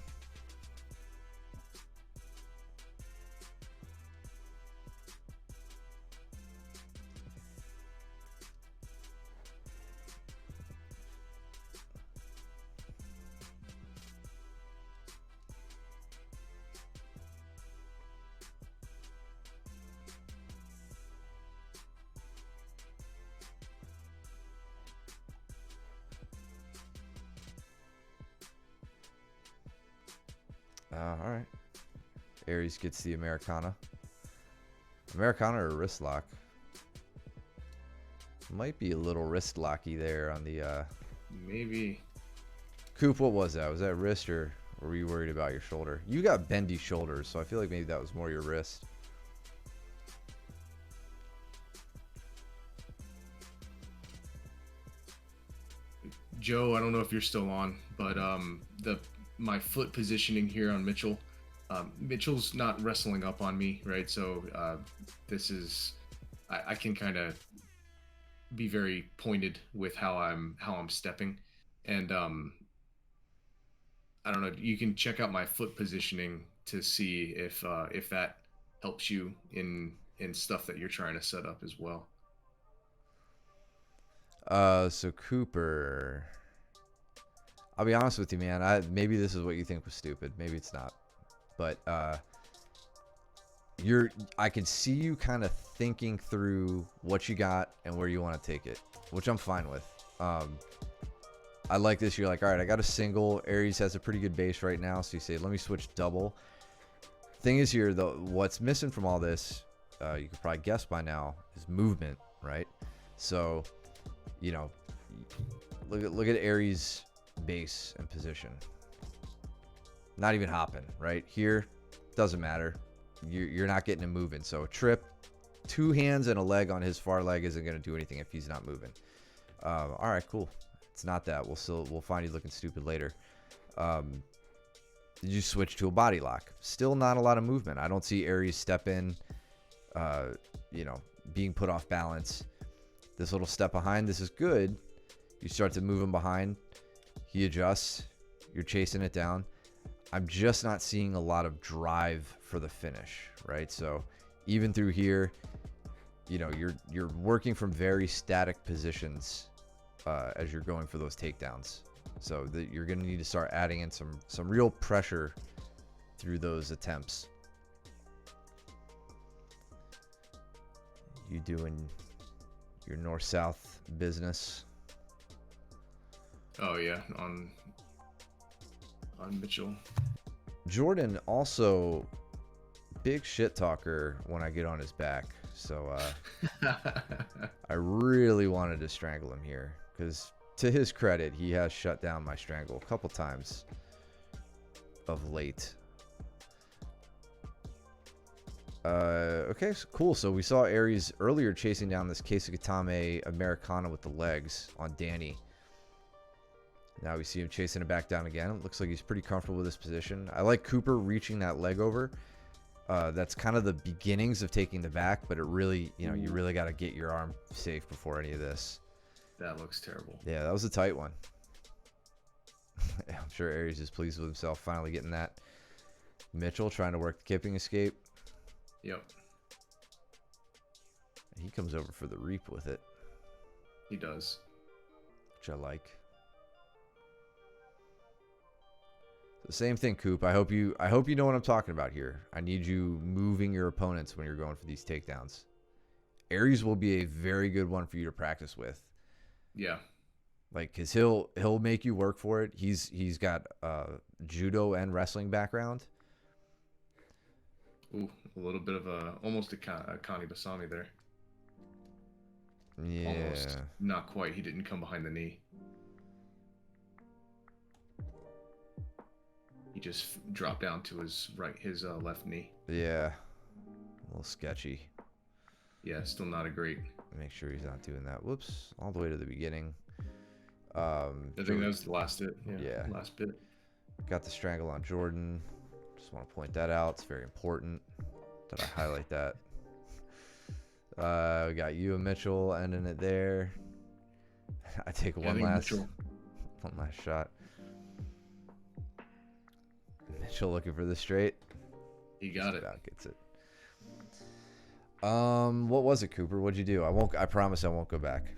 All right. Aries gets the Americana. Americana or wrist lock? Might be a little wrist locky there on the. Maybe. Coop, what was that? Was that wrist or were you worried about your shoulder? You got bendy shoulders, so I feel like maybe that was more your wrist. Joe, I don't know if you're still on, but my foot positioning here on Mitchell. Mitchell's not wrestling up on me, right? So this is I can kind of be very pointed with how I'm stepping, and I don't know. You can check out my foot positioning to see if that helps you in stuff that you're trying to set up as well. So Cooper. I'll be honest with you, man. Maybe this is what you think was stupid. Maybe it's not. But I can see you kind of thinking through what you got and where you want to take it, which I'm fine with. I like this. You're like, all right, I got a single. Aries has a pretty good base right now, so you say, let me switch double. Thing is here, though, what's missing from all this, you could probably guess by now, is movement, right? So, you know, look at Aries' base and position. Not even hopping, right? Here, doesn't matter. You're not getting him moving. So a trip, two hands and a leg on his far leg isn't going to do anything if he's not moving. All right, cool. It's not that. We'll find you looking stupid later. You switch to a body lock. Still not a lot of movement. I don't see Aries step in, being put off balance. This little step behind, this is good. You start to move him behind. He adjusts. You're chasing it down. I'm just not seeing a lot of drive for the finish, right? So even through here, you're working from very static positions as you're going for those takedowns. So you're going to need to start adding in some real pressure through those attempts. You doing your north-south business? Oh yeah, on Mitchell. Jordan also big shit talker when I get on his back. So I really wanted to strangle him here because to his credit, he has shut down my strangle a couple times of late. Okay, so cool. So we saw Ares earlier chasing down this Keisugatame Americana with the legs on Danny. Now we see him chasing it back down again. It looks like he's pretty comfortable with this position. I like Cooper reaching that leg over. That's kind of the beginnings of taking the back, but it really, you know, you really got to get your arm safe before any of this. That looks terrible. Yeah, that was a tight one. I'm sure Ares is pleased with himself finally getting that. Mitchell trying to work the kipping escape. Yep. He comes over for the reap with it. He does. Which I like. The same thing, Coop. I hope you know what I'm talking about here. I need you moving your opponents when you're going for these takedowns. Ares will be a very good one for you to practice with. Yeah. Like, cause he'll make you work for it. He's got judo and wrestling background. Ooh, a little bit of almost a Connie Basami there. Yeah. Almost. Not quite. He didn't come behind the knee. He just dropped down to his left knee. Yeah. A little sketchy. Yeah, still not a great. Make sure he's not doing that. Whoops. All the way to the beginning. I think that was the last bit. Yeah. Last bit. Got the strangle on Jordan. Just want to point that out. It's very important that I highlight that. We got you and Mitchell ending it there. I take one last shot. Mitchell looking for the straight. He got it. Gets it. What was it, Cooper? What'd you do? I promise I won't go back.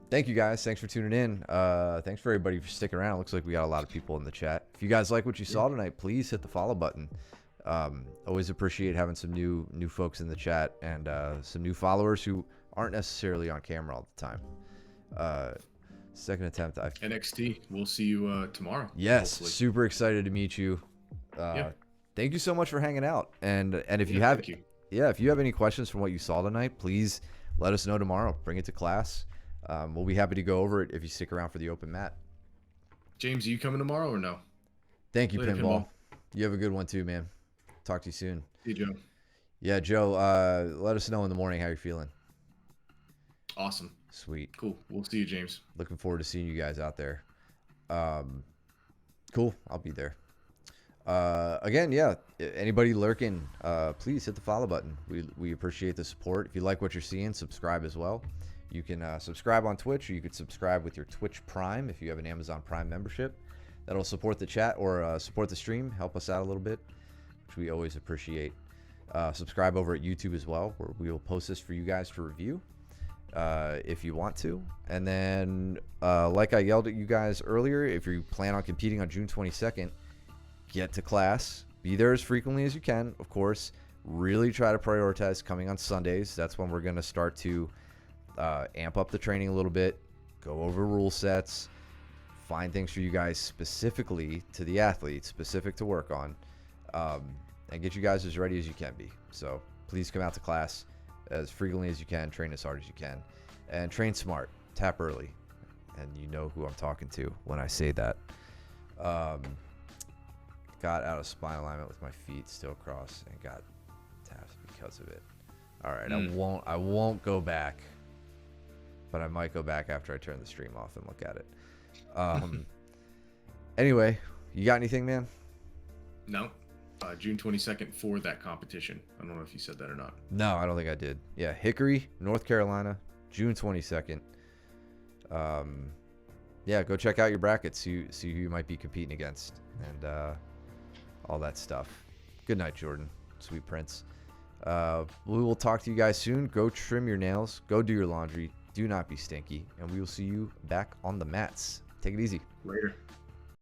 Thank you guys. Thanks for tuning in. Thanks for everybody for sticking around. It looks like we got a lot of people in the chat. If you guys like what you saw tonight, please hit the follow button. Always appreciate having some new folks in the chat and some new followers who aren't necessarily on camera all the time. Second attempt. NXT. We'll see you tomorrow. Yes, hopefully. Super excited to meet you. Thank you so much for hanging out. And if you have if you have any questions from what you saw tonight, please let us know tomorrow. Bring it to class. We'll be happy to go over it if you stick around for the open mat. James, are you coming tomorrow or no? Thank you, Pinball. You have a good one too, man. Talk to you soon. See you, Joe. Yeah, Joe, let us know in the morning how you're feeling. Awesome. Sweet. Cool. We'll see you, James. Looking forward to seeing you guys out there. Cool. I'll be there. Again, anybody lurking, please hit the follow button. We appreciate the support. If you like what you're seeing, subscribe as well. You can subscribe on Twitch, or you could subscribe with your Twitch Prime if you have an Amazon Prime membership. That'll support the chat or support the stream, help us out a little bit, which we always appreciate. Subscribe over at YouTube as well, where we will post this for you guys to review if you want to. And then, like I yelled at you guys earlier, if you plan on competing on June 22nd, get to class. Be there as frequently as you can, of course. Really try to prioritize coming on Sundays. That's when we're going to start to amp up the training a little bit, go over rule sets, find things for you guys specifically to the athletes, specific to work on, and get you guys as ready as you can be. So please come out to class as frequently as you can, train as hard as you can, and train smart, tap early. And you know who I'm talking to when I say that. Got out of spine alignment with my feet still crossed and got tapped because of it. All right, I won't go back, but I might go back after I turn the stream off and look at it. Anyway, you got anything, man? No. June 22nd for that competition. I don't know if you said that or not. No, I don't think I did. Yeah, Hickory, North Carolina, June 22nd. Yeah, go check out your brackets. See who you might be competing against and all that stuff. Good night, Jordan. Sweet Prince. We will talk to you guys soon. Go trim your nails. Go do your laundry. Do not be stinky. And we will see you back on the mats. Take it easy. Later.